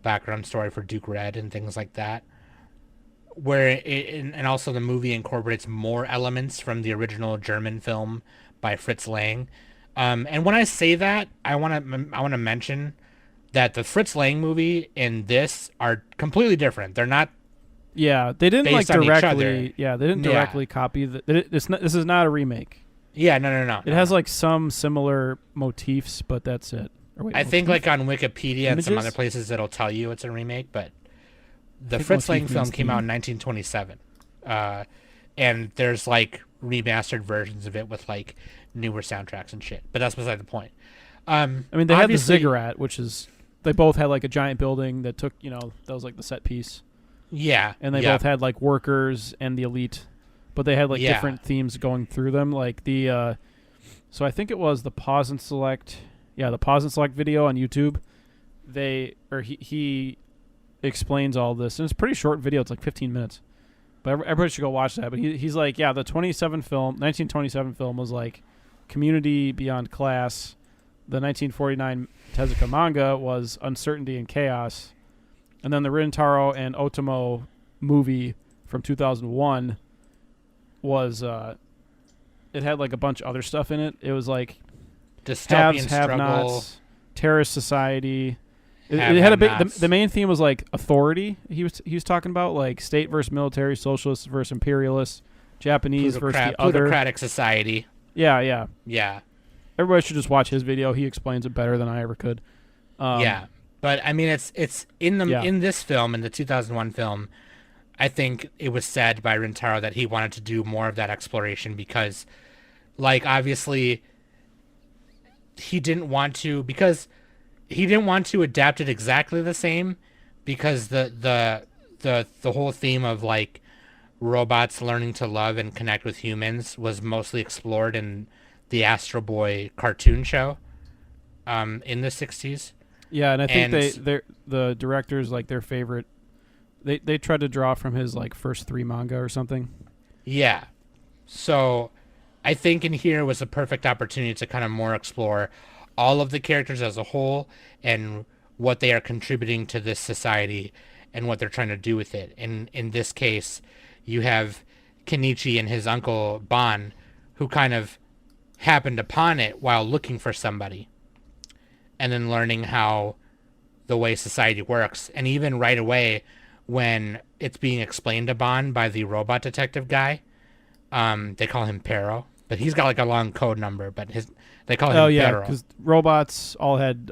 background story for Duke Red and things like that. And also the movie incorporates more elements from the original German film by Fritz Lang. And when I say that, I want to mention that the Fritz Lang movie and this are completely different. They're not. Yeah, they didn't like based on each other. directly. Yeah, they didn't directly copy this is not a remake. Yeah, no. It has like some similar motifs, but that's it. Or wait, I think like on Wikipedia and some Images? other places it'll tell you it's a remake, but the think Fritz Lang motif film means came out in theme. 1927, and there's like remastered versions of it with like newer soundtracks and shit. But that's beside the point. I mean, they had the obviously- ziggurat, which is they both had like a giant building that took that was like the set piece, Yeah, and they yeah. both had like workers and the elite, but they had like Yeah. different themes going through them. Like the so I think it was the pause and select. Yeah, the pause and select video on YouTube. He explains all this, and it's a pretty short video. It's like 15 minutes, but everybody should go watch that. But he's like, yeah, the 1927 film was like community beyond class. The 1949 Tezuka manga was uncertainty and chaos, and then the Rintaro and Otomo movie from 2001 was it had like a bunch of other stuff in it. It was like Dystopian haves, struggle. have-nots, terrorist society. It Have, had a big. have-nots. The main theme was like authority. He was talking about like state versus military, socialists versus imperialists, Japanese versus the other. Plutocratic society. Yeah. Yeah, Everybody should just watch his video. He explains it better than I ever could. yeah. But I mean, it's in the Yeah. in this film, in the 2001 film. I think it was said by Rintaro that he wanted to do more of that exploration because, like, obviously, he didn't want to adapt it exactly the same because the whole theme of like robots learning to love and connect with humans was mostly explored in the Astro Boy cartoon show in the 60s. Yeah, and I think And- the directors like their favorite. They tried to draw from his like first 3 manga or something. Yeah. So I think in here was a perfect opportunity to kind of more explore all of the characters as a whole and what they are contributing to this society and what they're trying to do with it. And in this case, you have Kenichi and his uncle Ban, who kind of happened upon it while looking for somebody and then learning how the way society works. And even right away, when it's being explained to Ban by the robot detective guy, they call him Pero, but he's got like a long code number, but they call him Oh yeah, Pero. because robots all had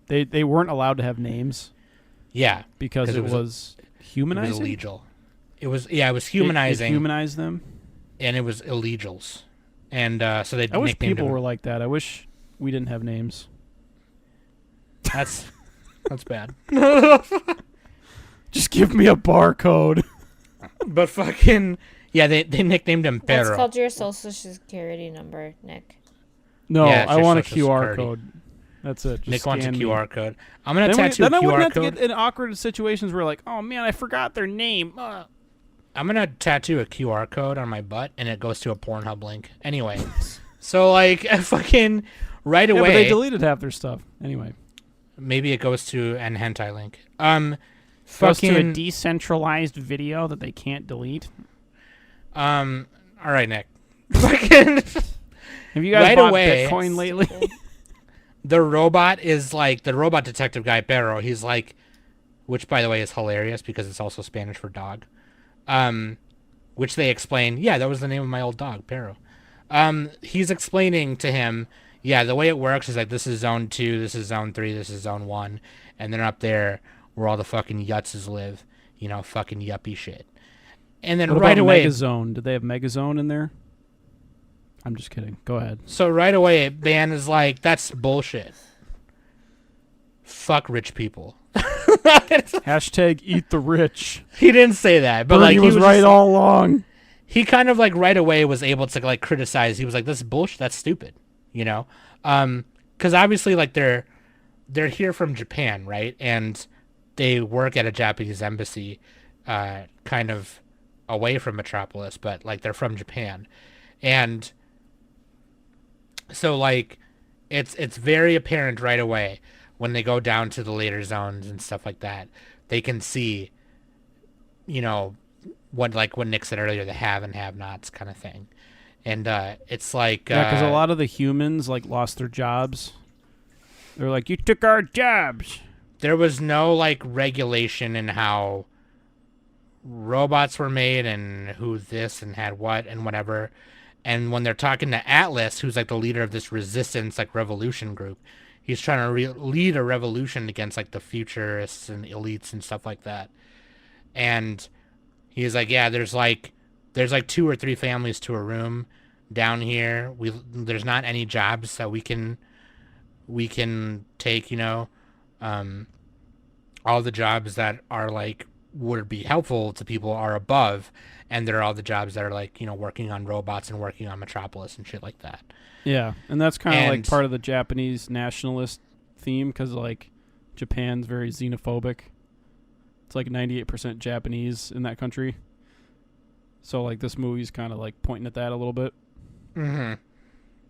they weren't allowed to have names Yeah, because 'Cause it it was was humanizing. illegal. It was humanizing, It humanized them. and it was illegals. And so they I wish nicknamed people him. were like that. I wish we didn't have names. That's bad. Just give me a barcode. But fucking yeah, they nicknamed him That's Pero. called your social security number, Nick. No, Yeah, it's I your want a social QR security. code. That's it. Just Nick wants a scan me. QR code. I'm gonna Then, tattoo a then I wouldn't QR have to code. get in awkward situations where like, oh man, I forgot their name. I'm gonna tattoo a QR code on my butt, and it goes to a Pornhub link. Anyway, so like fucking right Yeah, away. but they deleted half their stuff. Anyway, Maybe it goes to an hentai link. goes to a Fucking. decentralized video that they can't delete. All right, Nick. Fucking. Have you guys Right bought away. Bitcoin lately? The robot is like the robot detective guy Pero. He's like, which by the way is hilarious because it's also Spanish for dog. Which they explain. Yeah, that was the name of my old dog, Pero. He's explaining to him. Yeah, the way it works is like this is zone 2, this is zone 3, this is zone 1, and then up there where all the fucking yutzes live. You know, fucking yuppie shit. And then What right about away, Megazone? Did they have Megazone in there? I'm just kidding. Go ahead. So right away, man is like, that's bullshit. Fuck rich people. Hashtag eat the rich. He didn't say that, but Bernie like he was right just, all along. he kind of like right away was able to like criticize. He was like, "This is bullshit. That's stupid," you know, because obviously like they're here from Japan, right, and they work at a Japanese embassy, kind of away from Metropolis, but like they're from Japan, and so like it's very apparent right away when they go down to the later zones and stuff like that. They can see, you know, what Nick said earlier, the have and have nots kind of thing. And it's like Yeah, because a lot of the humans like lost their jobs. They're like, you took our jobs. there was no like regulation in how robots were made and who this and had what and whatever. And when they're talking to Atlas, who's like the leader of this resistance like revolution group, he's trying to lead a revolution against like the futurists and elites and stuff like that. And he's like, yeah, there's like 2 or 3 families to a room down here. There's not any jobs that we can take, you know. All the jobs that are like would be helpful to people are above, and there are all the jobs that are like, you know, working on robots and working on Metropolis and shit like that. Yeah, and that's kind of like And- part of the Japanese nationalist theme because like Japan's very xenophobic. It's like 98% Japanese in that country. So like this movie's kind of like pointing at that a little bit.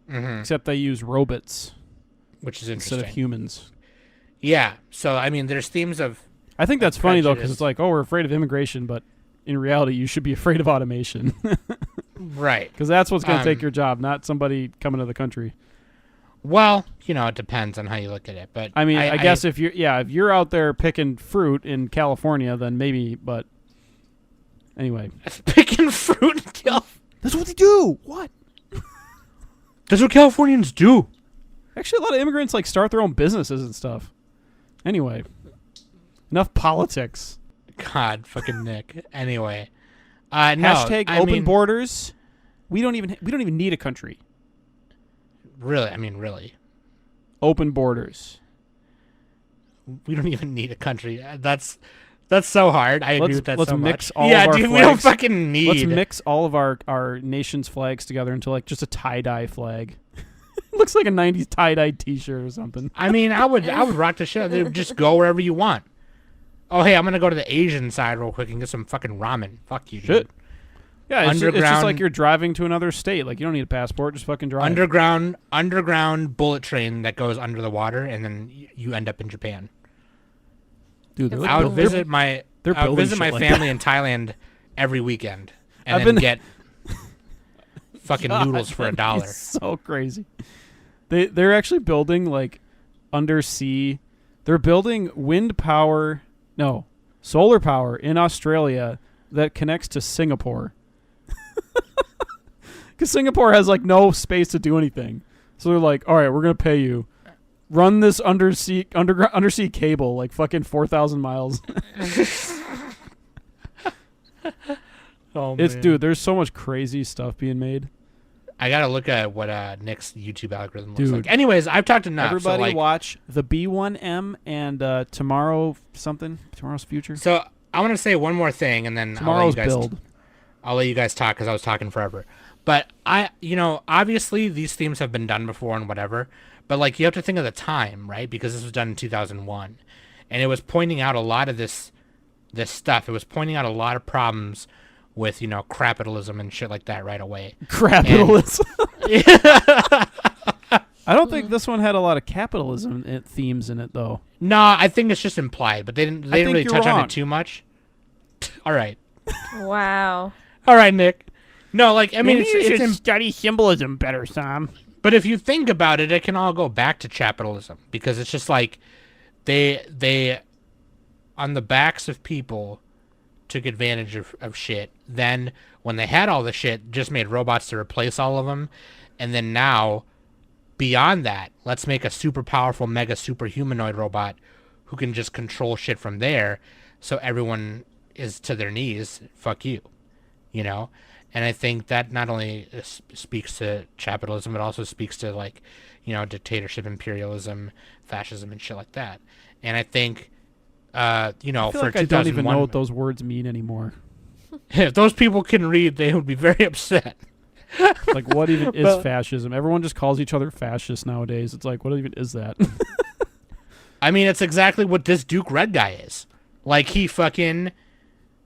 Except they use robots Which is instead interesting. of humans. Yeah. So I mean, there's themes of I think that's funny though because prejudice. it's like, oh, we're afraid of immigration, but in reality, you should be afraid of automation right. because that's what's going to take Um, your job, not somebody coming to the country. Well, you know, it depends on how you look at it. But I mean, I guess if you're out there picking fruit in California, then maybe. But anyway, picking fruit in California. that's what they do. What? That's what Californians do. Actually, a lot of immigrants like start their own businesses and stuff. Anyway, enough politics. God, fucking Nick. Anyway, no. Hashtag I open mean, borders. We don't even need a country. Really. Open borders. We don't even need a country. That's so hard. I agree with that let's so mix much. all yeah, of our dude, we don't flags. fucking need. Let's mix all of our nation's flags together into like just a tie-dye flag. Looks like a 90s tie-dye t-shirt or something. I mean, I would rock the shit out of it. Just go wherever you want. Oh, hey, I'm gonna go to the Asian side real quick and get some fucking ramen. Fuck you, dude. Shit. Yeah, it's just like Underground- you're driving to another state. Like you don't need a passport, just fucking drive. Underground bullet train that goes under the water, and then you end up in Japan. Dude, they're I would building- visit my they're I would building visit my shit like family in Thailand every weekend, and I've then been- get fucking God, noodles for that'd be $1. So crazy. They're actually building like undersea. They're building solar power in Australia that connects to Singapore. Because Singapore has like no space to do anything, so they're like, all right, we're gonna pay you. Run this undersea cable like fucking 4,000 miles. Oh, It's dude, there's so much crazy stuff being made. I gotta look at what Nick's YouTube algorithm looks Dude. like. Anyways, I've talked enough. Everybody so, like, watch the B1M and Tomorrow's Future. So I want to say one more thing, and then Tomorrow's build. I'll let you guys talk because I was talking forever. But obviously these themes have been done before and whatever. But like you have to think of the time, right? Because this was done in 2001, and it was pointing out a lot of this stuff. It was pointing out a lot of problems with capitalism and shit like that right away. Capitalism. I don't think this one had a lot of capitalism themes in it, though. No, I think it's just implied, but they didn't think really you're touch on wrong. it too much. All right, Wow. all right, Nick. No, like I mean, it's study symbolism better, Sam. but if you think about it, it can all go back to capitalism because it's just like they on the backs of people took advantage of shit. Then when they had all the shit, just made robots to replace all of them, and then now beyond that, let's make a super powerful mega super humanoid robot who can just control shit from there, so everyone is to their knees. Fuck you, And I think that not only speaks to capitalism, but also speaks to like, dictatorship, imperialism, fascism, and shit like that. And I think, I feel for like I don't even 2001, know what those words mean anymore. if those people can read, they would be very upset. Like, what even is fascism? Everyone just calls each other fascists nowadays. It's like, what even is that? I mean, it's exactly what this Duke Red guy is. Like, he fucking,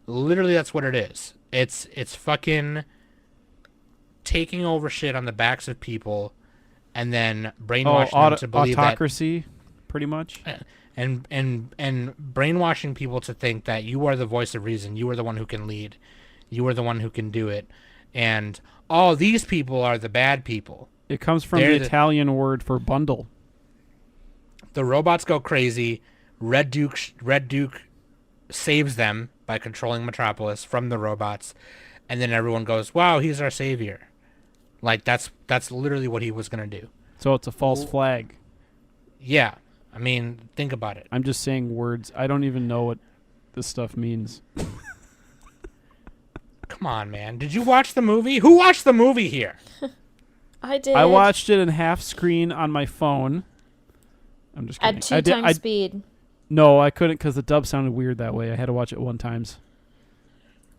literally, that's what it is. It's fucking taking over shit on the backs of people, and then brainwashing them to believe autocracy, pretty much. And brainwashing people to think that you are the voice of reason, you are the one who can lead, you are the one who can do it, and all these people are the bad people. It comes from the Italian word for bundle. The robots go crazy. Red Duke saves them by controlling Metropolis from the robots, and then everyone goes, "Wow, he's our savior." Like that's literally what he was gonna do. So it's a false flag. Yeah, I mean, think about it. I'm just saying words. I don't even know what this stuff means. Come on, man. Did you watch the movie? Who watched the movie here? I did. I watched it in half screen on my phone. I'm just kidding. At 2 times speed. No, I couldn't because the dub sounded weird that way. I had to watch it 1 times.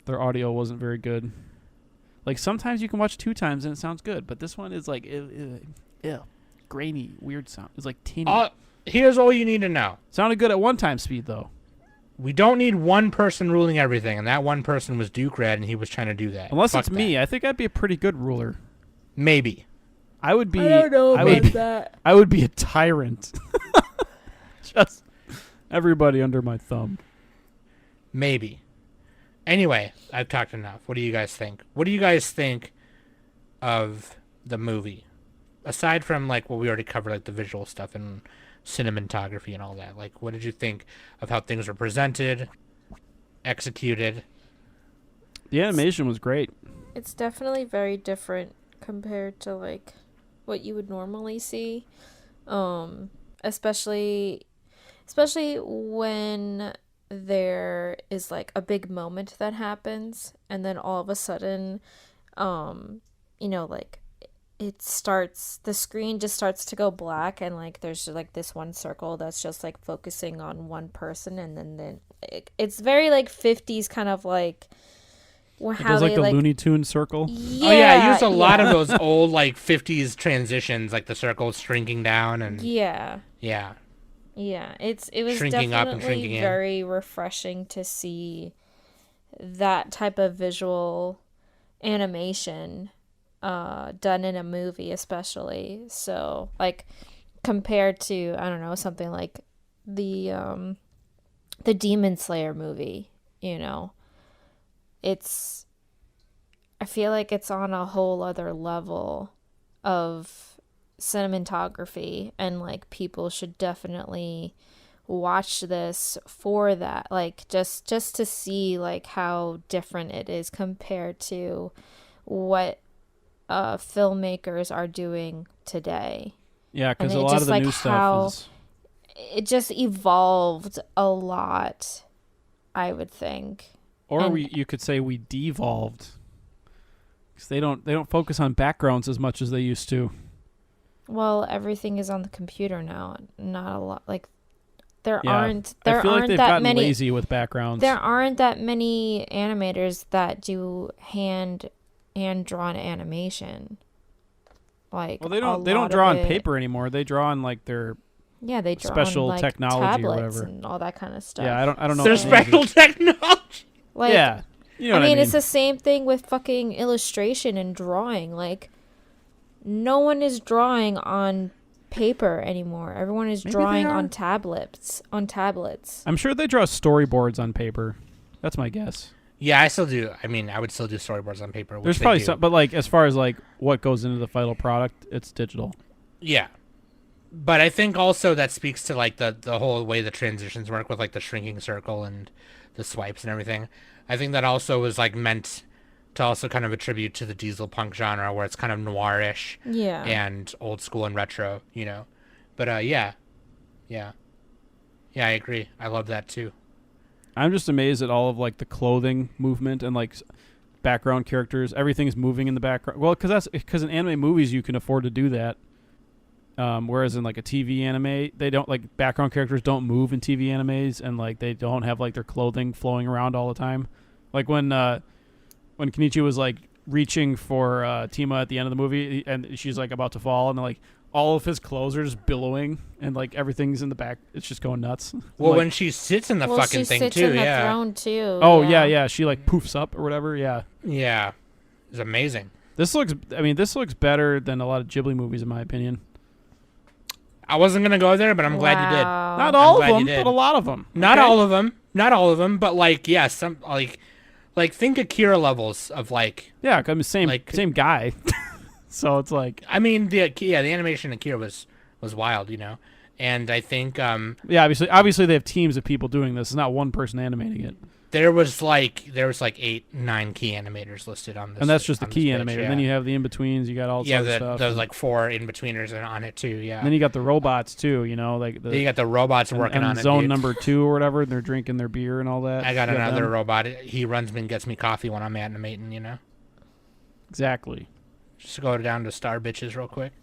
Their audio wasn't very good. Like, sometimes you can watch 2 times and it sounds good, but this one is like, grainy, weird sound. It's like tinny. Here's all you need to know. Sounded good at 1 time speed, though. We don't need one person ruling everything, and that one person was Duke Red, and he was trying to do that. Unless it's me. I think I'd be a pretty good ruler. Maybe. I would be. I don't know about that. I would be a tyrant. Just everybody under my thumb. Maybe. Anyway, I've talked enough. What do you guys think? What do you guys think of the movie? Aside from, like, what we already covered, like, the visual stuff and cinematography and all that. Like, what did you think of how things were presented, executed? The animation was great. It's definitely very different compared to, like, what you would normally see. Especially when there is like a big moment that happens and then all of a sudden like the screen just starts to go black and like there's like this one circle that's just like focusing on one person, and then it's very like 50s kind of like how does, like, they the like Looney Tunes circle. I used a lot of those old like 50s transitions, like the circle shrinking down and yeah it was shrinking up and definitely shrinking in. very refreshing to see that type of visual animation done in a movie, especially. So like compared to, I don't know, something like the Demon Slayer movie, I feel like it's on a whole other level of cinematography, and like people should definitely watch this for that, like just to see like how different it is compared to what filmmakers are doing today. Yeah, because a lot of the new stuff is... It just evolved a lot, I would think. Or you could say we devolved, because they don't focus on backgrounds as much as they used to. Well, everything is on the computer now. Not a lot. Like there I aren't feel like they've that gotten many lazy with backgrounds. There aren't that many animators that do hand drawn animation. Like, well, they don't draw on paper anymore. They draw on like their they draw special on, like, technology or tablets whatever and all that kind of stuff. Yeah, I don't know. Their special technology. Like, yeah, you know what I mean. It's the same thing with fucking illustration and drawing. Like, no one is drawing on paper anymore. Everyone is drawing on tablets. I'm sure they draw storyboards on paper. That's my guess. Yeah, I still do. I mean, I would still do storyboards on paper. There's probably some, but like as far as like what goes into the final product, it's digital. Yeah, but I think also that speaks to like the whole way the transitions work with like the shrinking circle and the swipes and everything. I think that also was like meant to also kind of attribute to the diesel punk genre, where it's kind of noirish, and old school and retro, But I agree. I love that too. I'm just amazed at all of like the clothing movement and like background characters. Everything's moving in the background. Well, because in anime movies you can afford to do that. Whereas in like a TV anime, they don't like background characters don't move in TV animes, and like they don't have like their clothing flowing around all the time. Like when Kenichi was like reaching for Tima at the end of the movie, and she's like about to fall, and like all of his clothes are just billowing, and like everything's in the back. It's just going nuts. Well, like, when she sits in the Well, fucking she thing sits too, in the yeah. throne too. oh yeah, she like poofs up or whatever. Yeah, Yeah. It's amazing. this looks better than a lot of Ghibli movies in my opinion. I wasn't going to go there, but I'm glad you did. Not all glad of you them, did. but a lot of them. Not all of them. Not all of them, but like, yeah, some like think Akira levels of like. Yeah, I mean, same guy. So it's like, I mean, the animation in Akira was wild, you know, and I think yeah, obviously they have teams of people doing this. It's not one person animating it, there was like 8-9 key animators listed on this, and that's just the key page, animator. yeah. And then you have the in betweens. You got all sorts of stuff. There's like 4 in betweeners on it too. Yeah. And then you got the robots too. You know, like you got the robots working on it. Zone dude. number 2 or whatever. And they're drinking their beer and all that. I got You another them. robot. He runs me and gets me coffee when I'm animating. You know. Exactly. Just go down to Star Bitches real quick.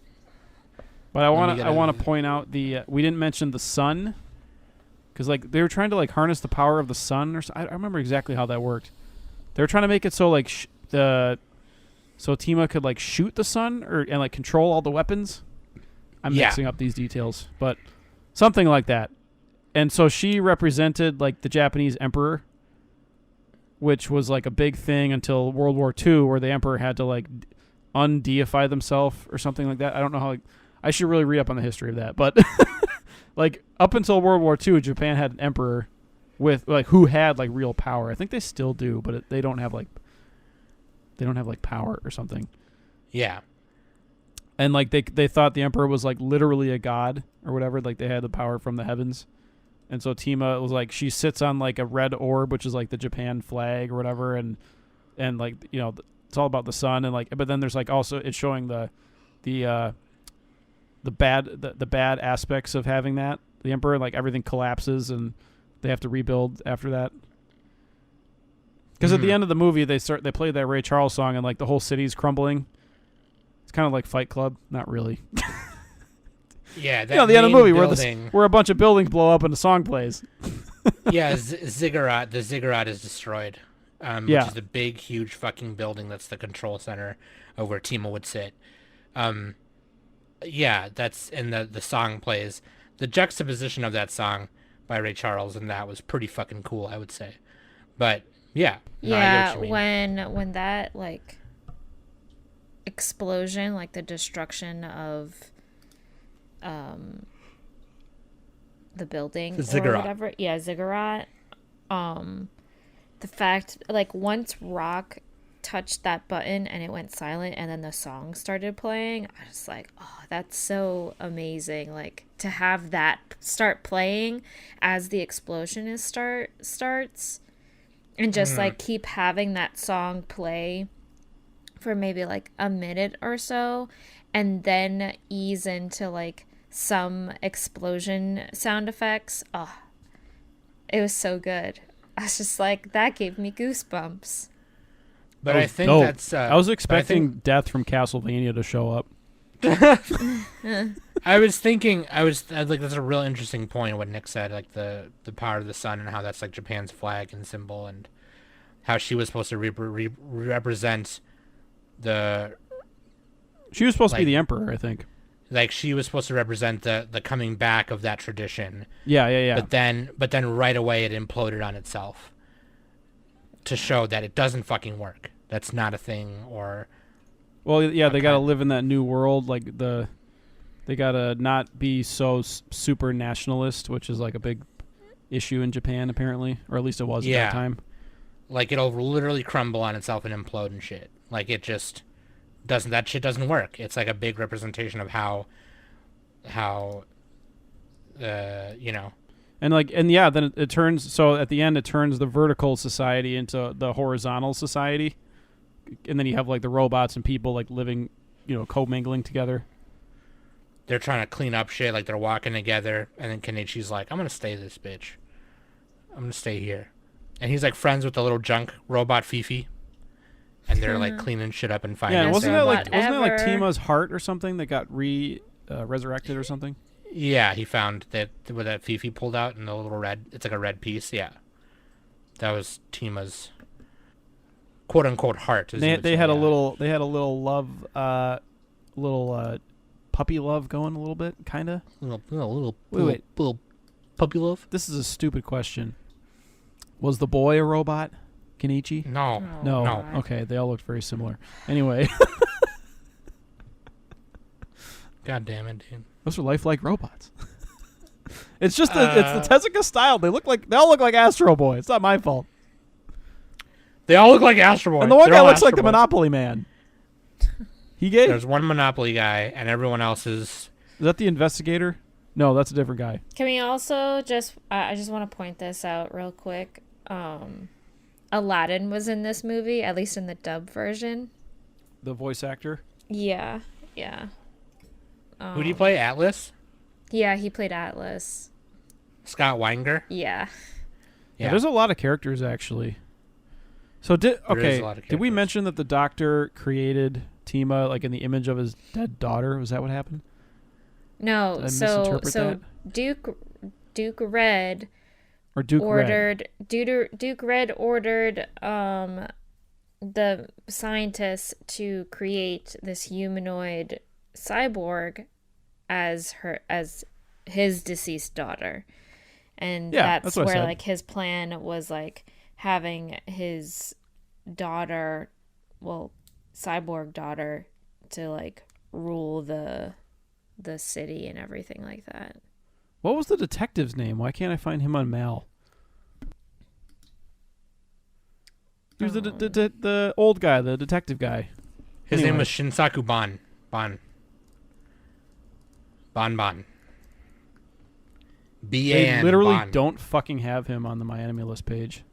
But I me want get to a- point out we didn't mention the sun, because like they were trying to like harness the power of the sun, or I remember exactly how that worked. They were trying to make it so like so Tima could like shoot the sun and like control all the weapons. I'm Yeah. mixing up these details, but something like that. And so she represented like the Japanese emperor, which was like a big thing until World War II, where the emperor had to like undeify themselves or something like that. I don't know how. Like, I should really read up on the history of that, but like up until World War II, Japan had an emperor with like who had like real power. I think they still do, but they don't have like power or something. Yeah. And like they thought the emperor was like literally a god or whatever. Like they had the power from the heavens. And so Tima was like, she sits on like a red orb, which is like the Japan flag or whatever, and like, you know, it's all about the sun, and like, but then there's like also it's showing the bad aspects of having that. The emperor, like everything collapses and they have to rebuild after that. Because at the end of the movie, they play that Ray Charles song and like the whole city's crumbling. It's kind of like Fight Club, not really. Yeah, that You know, the end of the movie building, where a bunch of buildings blow up and the song plays. yeah, Ziggurat. The Ziggurat is destroyed. Which is the big, huge fucking building that's the control center of where Tima would sit. Yeah, that's and the song plays. The juxtaposition of that song by Ray Charles and that was pretty fucking cool, I would say. But yeah, no, I get Yeah, what you mean. when that like explosion, like the destruction of the building The or ziggurat. whatever. Yeah, ziggurat. The fact like once Rock touched that button and it went silent and then the song started playing, I was like, oh, that's so amazing. Like to have that start playing as the explosion starts and just like keep having that song play for maybe like a minute or so and then ease into like some explosion sound effects. Oh, it was so good. I was just like, that gave me goosebumps. But That I was think dope. that's. I was but expecting Death from Castlevania to show up. I was thinking. I was like, that's a real interesting point. What Nick said, like the power of the sun and how that's like Japan's flag and symbol, and how she was supposed to represent the. She was supposed to be Like- the emperor, I think. Like she was supposed to represent the coming back of that tradition. Yeah. But then right away it imploded on itself. To show that it doesn't fucking work. That's not a thing, or Well, yeah, they Okay. got to live in that new world. Like they got to not be so super nationalist, which is like a big issue in Japan apparently, or at least it was at Yeah. that time. like it'll literally crumble on itself and implode and shit. Like it just doesn't. That shit doesn't work. It's like a big representation of how you know. And yeah, then it turns. So at the end, it turns the vertical society into the horizontal society, and then you have like the robots and people like living, you know, commingling together. They're trying to clean up shit, like they're walking together, and then Kenichi's like, I'm gonna stay this bitch. I'm gonna stay here. And he's like friends with the little junk robot Fifi. and they're like cleaning shit up and finding. Yeah, and Best wasn't that like robot ever. Tima's heart or something that got resurrected or something? Yeah, he found that with that Fifi pulled out and the little red. It's like a red piece. Yeah, that was Tima's quote unquote heart. They had a little love, puppy love going a little bit, kind of. Wait. Little puppy love. This is a stupid question. Was the boy a robot, Kenichi? No. No. No. Okay, they all looked very similar. Anyway, God damn it, dude. those are lifelike robots. It's just it's the Tezuka style. They all look like Astro Boy. It's not my fault. They all look like Astro Boy. And the one They're guy all looks like Astro the Boys. Monopoly man. He gay? There's one Monopoly guy, and everyone else is. Is that the investigator? No, that's a different guy. Can we also just I just want to point this out real quick. Aladdin was in this movie, at least in the dub version. The voice actor? Yeah. Who do you play? Atlas? Yeah, he played Atlas. Scott Weinger? Yeah. Yeah, there's a lot of characters actually. So There is a lot of did we characters. mention that the doctor created Tima like in the image of his dead daughter? Was that what happened? No, Did I so misinterpret Duke Red Or Duke Red? ordered Duke Red ordered the scientists to create this humanoid cyborg as his deceased daughter. And Yeah, that's that's what I where said. like his plan was like having his daughter, well, cyborg daughter, to like rule the city and everything like that. What was the detective's name? Why can't I find him on Mal? He was the old guy, the detective guy. His Anyway. name was Shinsaku Ban. They B-A-N. literally Ban. don't fucking have him on the My Anime List page.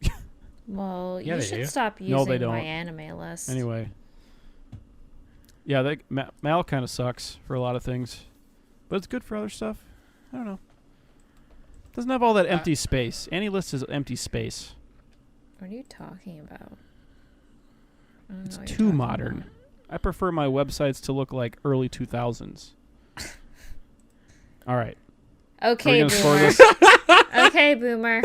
Well, Yeah, you they should do. stop No, using they don't. my anime list. Anyway. Yeah, Mal kind of sucks for a lot of things. But it's good for other stuff. I don't know. Doesn't have all that empty space. Annie List is empty space. What are you talking about? I don't It's know what you're too talking modern. about. I prefer my websites to look like early 2000s. All right. Okay, Are we gonna score boomer. this? Okay, boomer.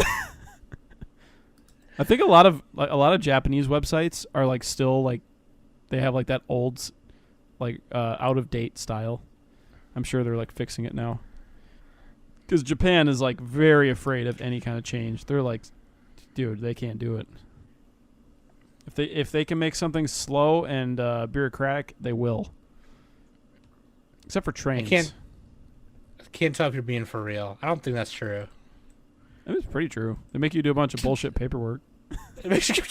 I think a lot of Japanese websites are like still like they have like that old like out of date style. I'm sure they're like fixing it now. Cuz Japan is like very afraid of any kind of change. They're like, dude, they can't do it. If they can make something slow and bureaucratic, they will. Except for trains. Can't tell if you're being for real. I don't think that's true. It's pretty true. They make you do a bunch of bullshit paperwork. It makes you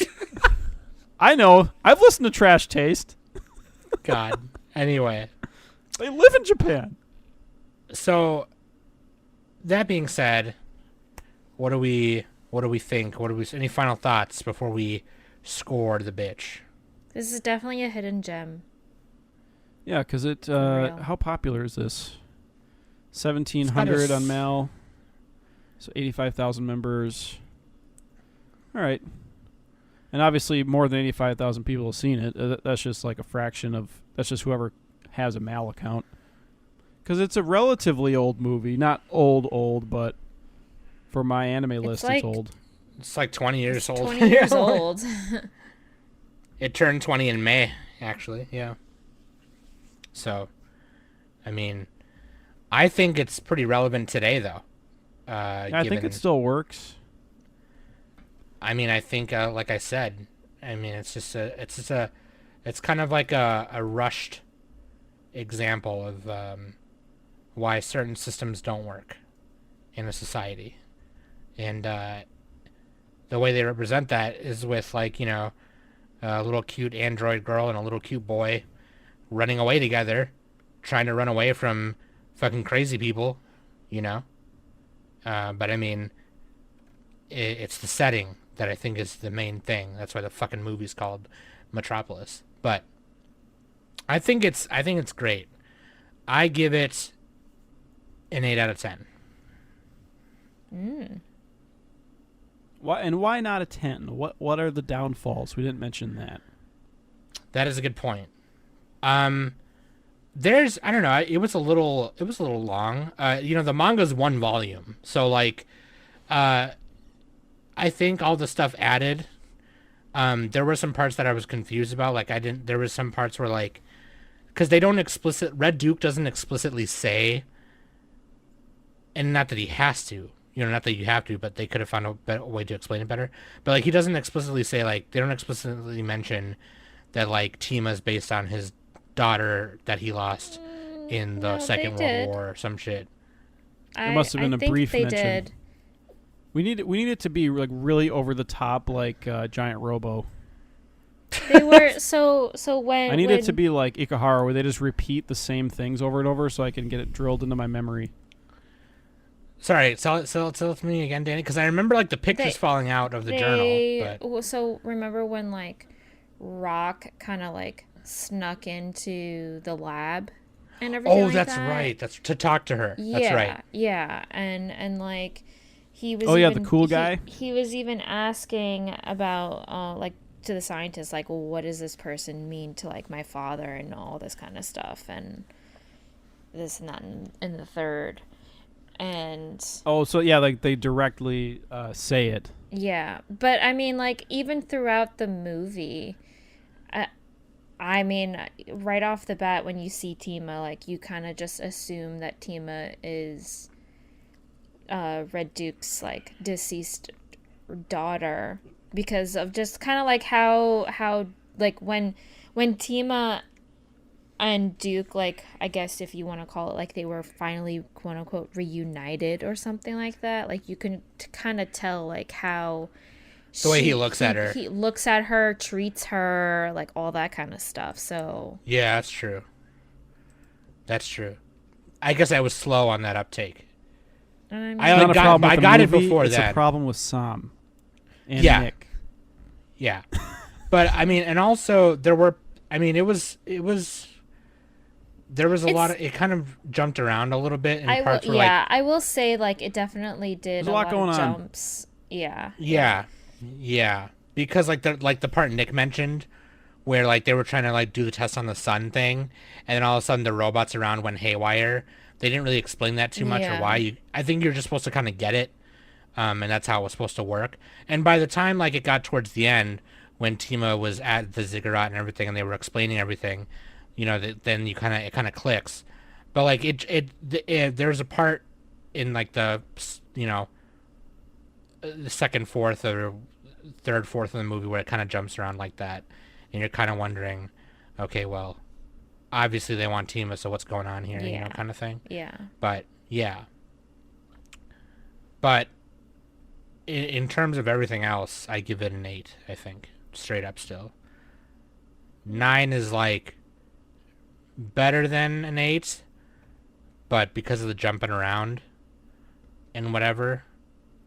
I know. I've listened to Trash Taste. God. Anyway, They live in Japan. so that being said, what do we think? Any final thoughts before we score the bitch? This is definitely a hidden gem. Yeah, because it. For real. How popular is this? 1,700 It's on Mal. So 85,000 members. All right. And obviously, more than 85,000 people have seen it. That's just like a fraction of. That's just whoever has a Mal account. Because it's a relatively old movie. Not old, but for my anime list, like- it's old. It's like 20 years old. 20 years old. It turned 20 in May, actually. Yeah. So, I mean, I think it's pretty relevant today, though. I think it still works. I mean, I think, like I said, I mean, it's kind of like a rushed example of why certain systems don't work in a society, and the way they represent that is with like a little cute android girl and a little cute boy running away together, trying to run away from fucking crazy people, But I mean, it's the setting that I think is the main thing. That's why the fucking movie's called Metropolis. But I think it's great. I give it an 8 out of 10. Why not a 10? What are the downfalls? We didn't mention that. that is a good point. There's I don't know. It was a little long. The manga's one volume, so like, I think all the stuff added. There were some parts that I was confused about. Like there was some parts where like, because they don't Red Duke doesn't explicitly say, and not that he has to, not that you have to, but they could have found a better way to explain it better. But like, he doesn't explicitly say, like, they don't explicitly mention that like Tima's based on his daughter that he lost in the Second World War or some shit. There must have been a brief mention. Did. We need it to be like really over the top, like Giant Robo. They were so when I need it to be like Ikehara, where they just repeat the same things over and over, so I can get it drilled into my memory. Sorry, tell it to me again, Danny, because I remember like the pictures falling out of the journal. But... So remember when like Rock kind of like snuck into the lab and everything? Oh, that's right. That's to talk to her. Yeah, that's right. Yeah, and like he was. The cool guy. He was even asking about like to the scientist, like, well, what does this person mean to like my father and all this kind of stuff and this and that and the third. And so yeah, like they directly say it. Yeah, but I mean, like, even throughout the movie, I mean, right off the bat when you see Tima, like, you kind of just assume that Tima is Red Duke's like deceased daughter, because of just kind of like how like when Tima and Duke, like, I guess if you want to call it, like, they were finally, quote unquote, reunited or something like that. Like, you can kind of tell, like, how the way he looks at her. He looks at her, treats her, like, all that kind of stuff. So yeah, that's true. That's true. I guess I was slow on that uptake. I got it before it's that. It's a problem with Sam and Nick. Yeah, but I mean, and also there were. I mean, it was. There was a lot of, it kind of jumped around a little bit in parts where like... I will say, like, it definitely did a lot going of on. jumps. Yeah. Yeah. Because like the part Nick mentioned where like they were trying to like do the test on the sun thing, and then all of a sudden the robots around went haywire. They didn't really explain that too much or why. I think you're just supposed to kind of get it, and that's how it was supposed to work. And by the time like it got towards the end, when Tima was at the ziggurat and everything, and they were explaining everything, then it kind of clicks. But like there's a part in like the the second fourth or third fourth of the movie where it kind of jumps around like that, and you're kind of wondering, okay, well, obviously they want Tima, so what's going on here, kind of thing. Yeah. But in terms of everything else, I give it an 8. I think straight up still. 9 is like better than an 8, but because of the jumping around and whatever,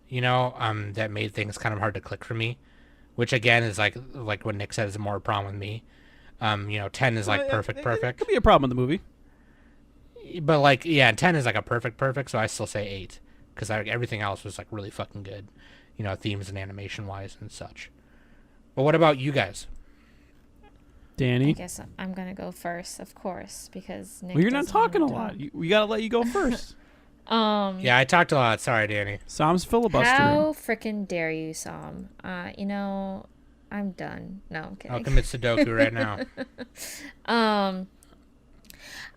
that made things kind of hard to click for me, which again is like what Nick said is more a problem with me. 10 is like perfect. It could be a problem in the movie, but like 10 is like a perfect, so I still say 8 because everything else was like really fucking good, themes and animation wise and such. But what about you guys? Danny? I guess I'm going to go first, of course, because Nick you're not talking a lot. We got to let you go first. Yeah, I talked a lot. Sorry, Danny. Sam's filibustering. How freaking dare you, Sam? I'm done. No, I'm kidding. I'll commit Sudoku right now.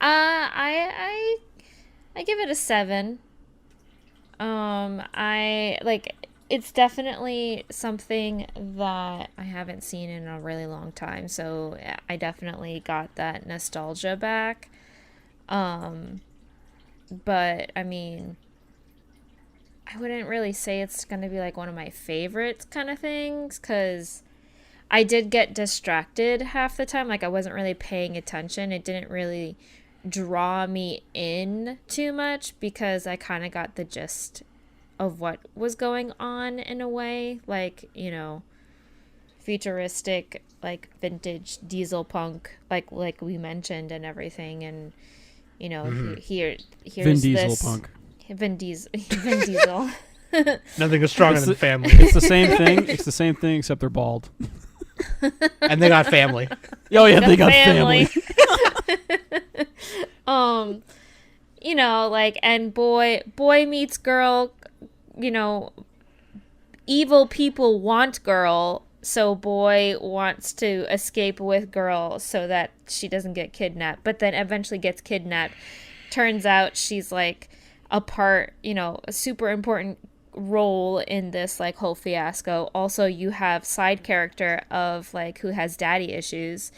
I give it a 7. It's definitely something that I haven't seen in a really long time, so I definitely got that nostalgia back. But I mean, I wouldn't really say it's gonna be like one of my favorites kind of things, because I did get distracted half the time. Like, I wasn't really paying attention. It didn't really draw me in too much because I kind of got the gist of what was going on in a way, like, futuristic, like vintage diesel punk, like we mentioned and everything, and here's Vin Diesel this punk. Vin Diesel. Nothing is stronger than family. It's the same thing. It's the same thing except they're bald. And they got family. Oh yeah, The they got family. You know, like, and boy meets girl, you know, evil people want girl, so boy wants to escape with girl so that she doesn't get kidnapped, but then eventually gets kidnapped. Turns out she's like a part, you know, a super important role in this like whole fiasco. Also, you have side character of like who has daddy issues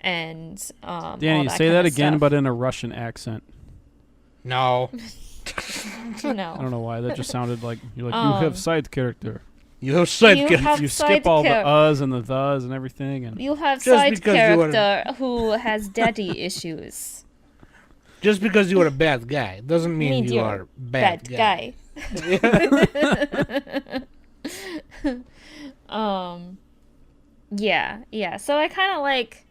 and Danny, say that again, but in a Russian accent. No. No. I don't know why. That just sounded like you're like, you have side character. You have side You character. have You side skip all the char- uhs and the thes and everything. And You have Just side because you wanna- character who has daddy issues. Just because you are a bad guy doesn't mean Means you you're are a Bad guy. Yeah. So I kind of like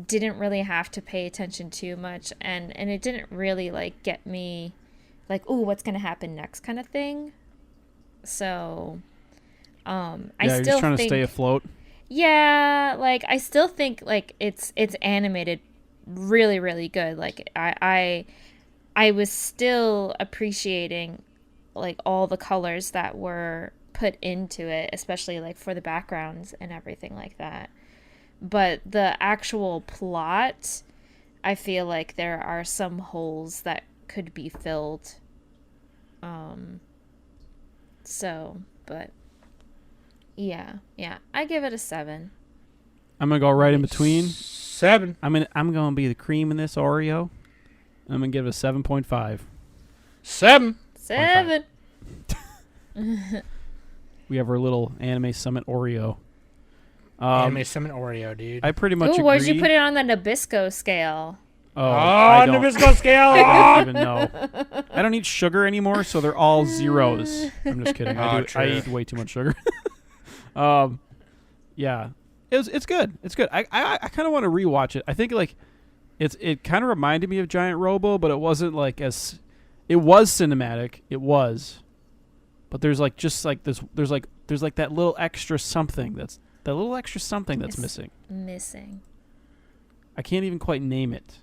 didn't really have to pay attention too much, and it didn't really like get me like, ooh, what's gonna happen next kind of thing. So I you're still just trying think, to stay afloat. yeah, like I still think like it's animated really, really good. Like I was still appreciating like all the colors that were put into it, especially like for the backgrounds and everything like that. But the actual plot, I feel like there are some holes that could be filled. So, but yeah, I give it a 7. I'm gonna go right in between. 7. I'm gonna be the cream in this Oreo. I'm gonna give it a 7.5. 7. 7. We have our little anime summit Oreo. Anime Summit Oreo, dude. I pretty much Ooh, agree. where'd you put it on the Nabisco scale? Oh, Oh, Nabisco scale. I don't even know. I don't eat sugar anymore, so they're all zeros. I'm just kidding. I true. eat way too much sugar. Yeah, it's good. It's good. I kind of want to rewatch it. I think like it kind of reminded me of Giant Robo, but it wasn't like as it was cinematic. It was, but there's like just like this. There's like that little extra something that's missing. I can't even quite name it.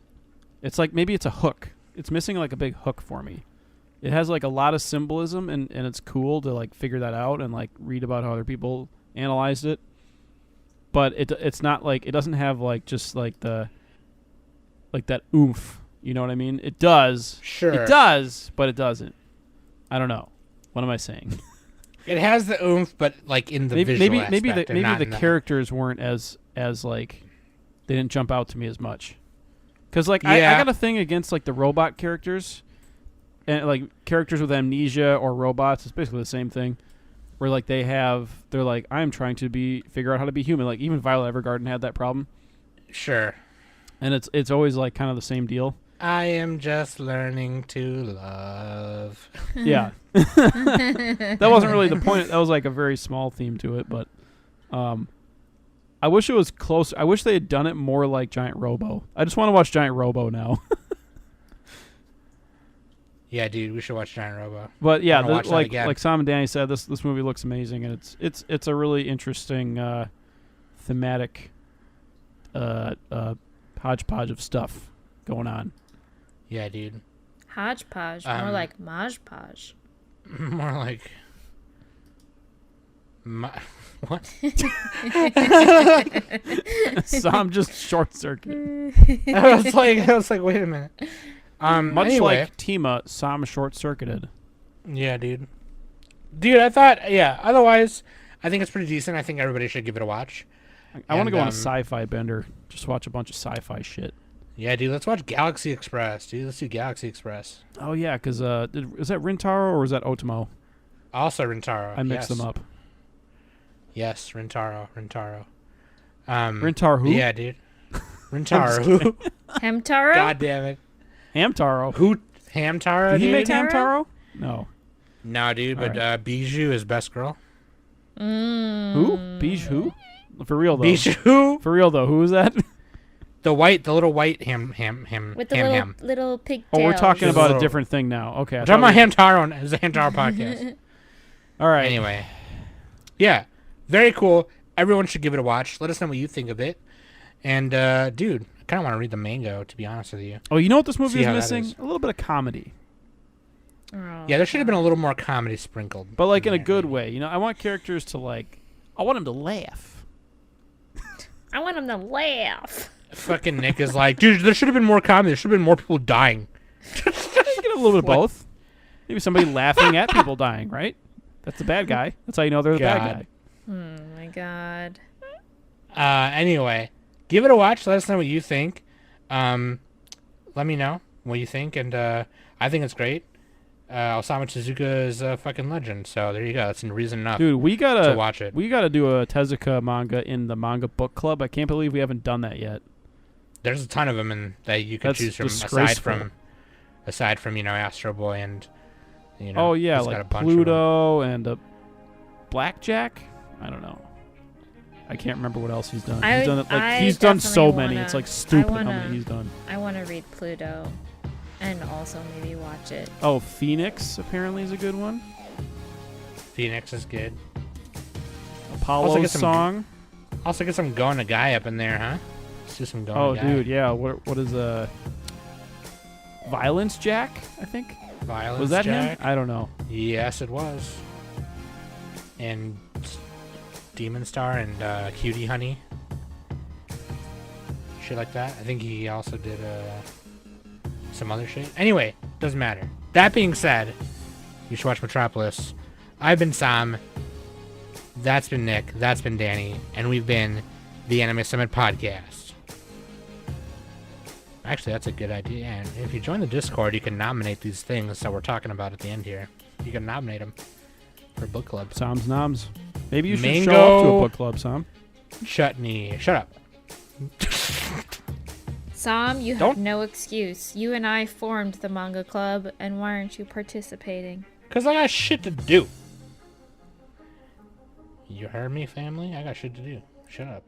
It's like maybe it's a hook. It's missing like a big hook for me. It has like a lot of symbolism and it's cool to like figure that out and like read about how other people analyzed it. But it's not like it doesn't have like just like the like that oomph. You know what I mean? It does. Sure. It does, but it doesn't. I don't know. What am I saying? It has the oomph, but like in the visual aspect, maybe and not the in the- characters weren't as like they didn't jump out to me as much. Because like Yeah. I got a thing against like the robot characters, and like characters with amnesia or robots. It's basically the same thing. Where like they're like, I'm trying to figure out how to be human. Like even Violet Evergarden had that problem, Sure. and it's always like kind of the same deal. I am just learning to love. Yeah, that wasn't really the point. That was like a very small theme to it, but I wish it was close. I wish they had done it more like Giant Robo. I just want to watch Giant Robo now. Yeah, dude, we should watch Giant Robo. But yeah, I wanna watch that again. like Sam and Danny said, this movie looks amazing, and it's a really interesting thematic hodgepodge of stuff going on. Yeah, dude. Hodgepodge, more like Maj Podge. More like... What? Sam just short circuit. I was like, wait a minute. Much Anyway. like Tima, Sam short circuited. Yeah, dude. Dude, I thought, yeah, otherwise, I think it's pretty decent. I think everybody should give it a watch. I want to And, go on a sci-fi bender. Just watch a bunch of sci-fi shit. Yeah, dude, let's watch Galaxy Express, dude. Let's do Galaxy Express. Oh yeah, because is that Rintaro or was that Otomo? Also Rintaro. I mixed yes. them up. Yes, Rintaro. Rintaro who? Yeah, dude. Rintaro who? Hemtaro? God damn it. Hamtaro. Who? Hamtaro, Did he dude? make Hamtaro? Hamtaro? No. No, dude, but Bijou is best girl. Who? Bijou who? For real though. Bijou? For real though, who was that? The little white ham. With the little pigtails. Oh, we're talking She's about a a different thing now. Okay. I'm talking about Hamtaro. It's a Hamtaro podcast. All right. Anyway. Yeah. Very cool. Everyone should give it a watch. Let us know what you think of it. And dude, I kind of want to read the manga, to be honest with you. Oh, you know what this movie See is how that missing? is. A little bit of comedy, Oh, Yeah, there should have been a little more comedy sprinkled. but like in a there. good way. You know, I want characters to like. I want them to laugh. I want him to laugh. Fucking Nick is like, dude, there should have been more comedy. There should have been more people dying. Get a little bit of What? both. Maybe somebody laughing at people dying, right? That's the bad guy. That's how you know they're the bad God. guy. Oh my god. Anyway, give it a watch. Let us know what you think. Let me know what you think, and I think it's great. Osamu Tezuka is a fucking legend, so there you go. That's reason enough Dude, we to gotta watch it. we gotta do a Tezuka manga in the manga book club. I can't believe we haven't done that yet. There's a ton of them that you can That's choose from, disgraceful. aside from Astro Boy and Oh yeah, he's got a like bunch of them. Pluto and a Blackjack. I don't know. I can't remember what else he's done. He's done it like he's done so many. It's like stupid how many he's done. I want to read Pluto, and also maybe watch it. Oh, Phoenix apparently is a good one. Phoenix is good. Apollo's get some- song. Also get some Going to Guy up in there, huh? Let's do some Going Oh, to Guy. dude, yeah. What is Violence Jack? I think Violence was that Jack? him? I don't know. Yes, it was. And Demon Star and Cutie Honey. Shit like that. I think he also did some other shit. Anyway, doesn't matter. That being said, you should watch Metropolis. I've been Sam. That's been Nick. That's been Danny. And we've been the Anime Summit Podcast. Actually, that's a good idea. And if you join the Discord, you can nominate these things that we're talking about at the end here. You can nominate them for book club. Sam's Noms. Maybe you should Mango. show up to a book club, Sam. Chutney. Shut up. Sam, you have Don't- no excuse. You and I formed the manga club, and why aren't you participating? Because I got shit to do. You heard me, family? I got shit to do. Shut up.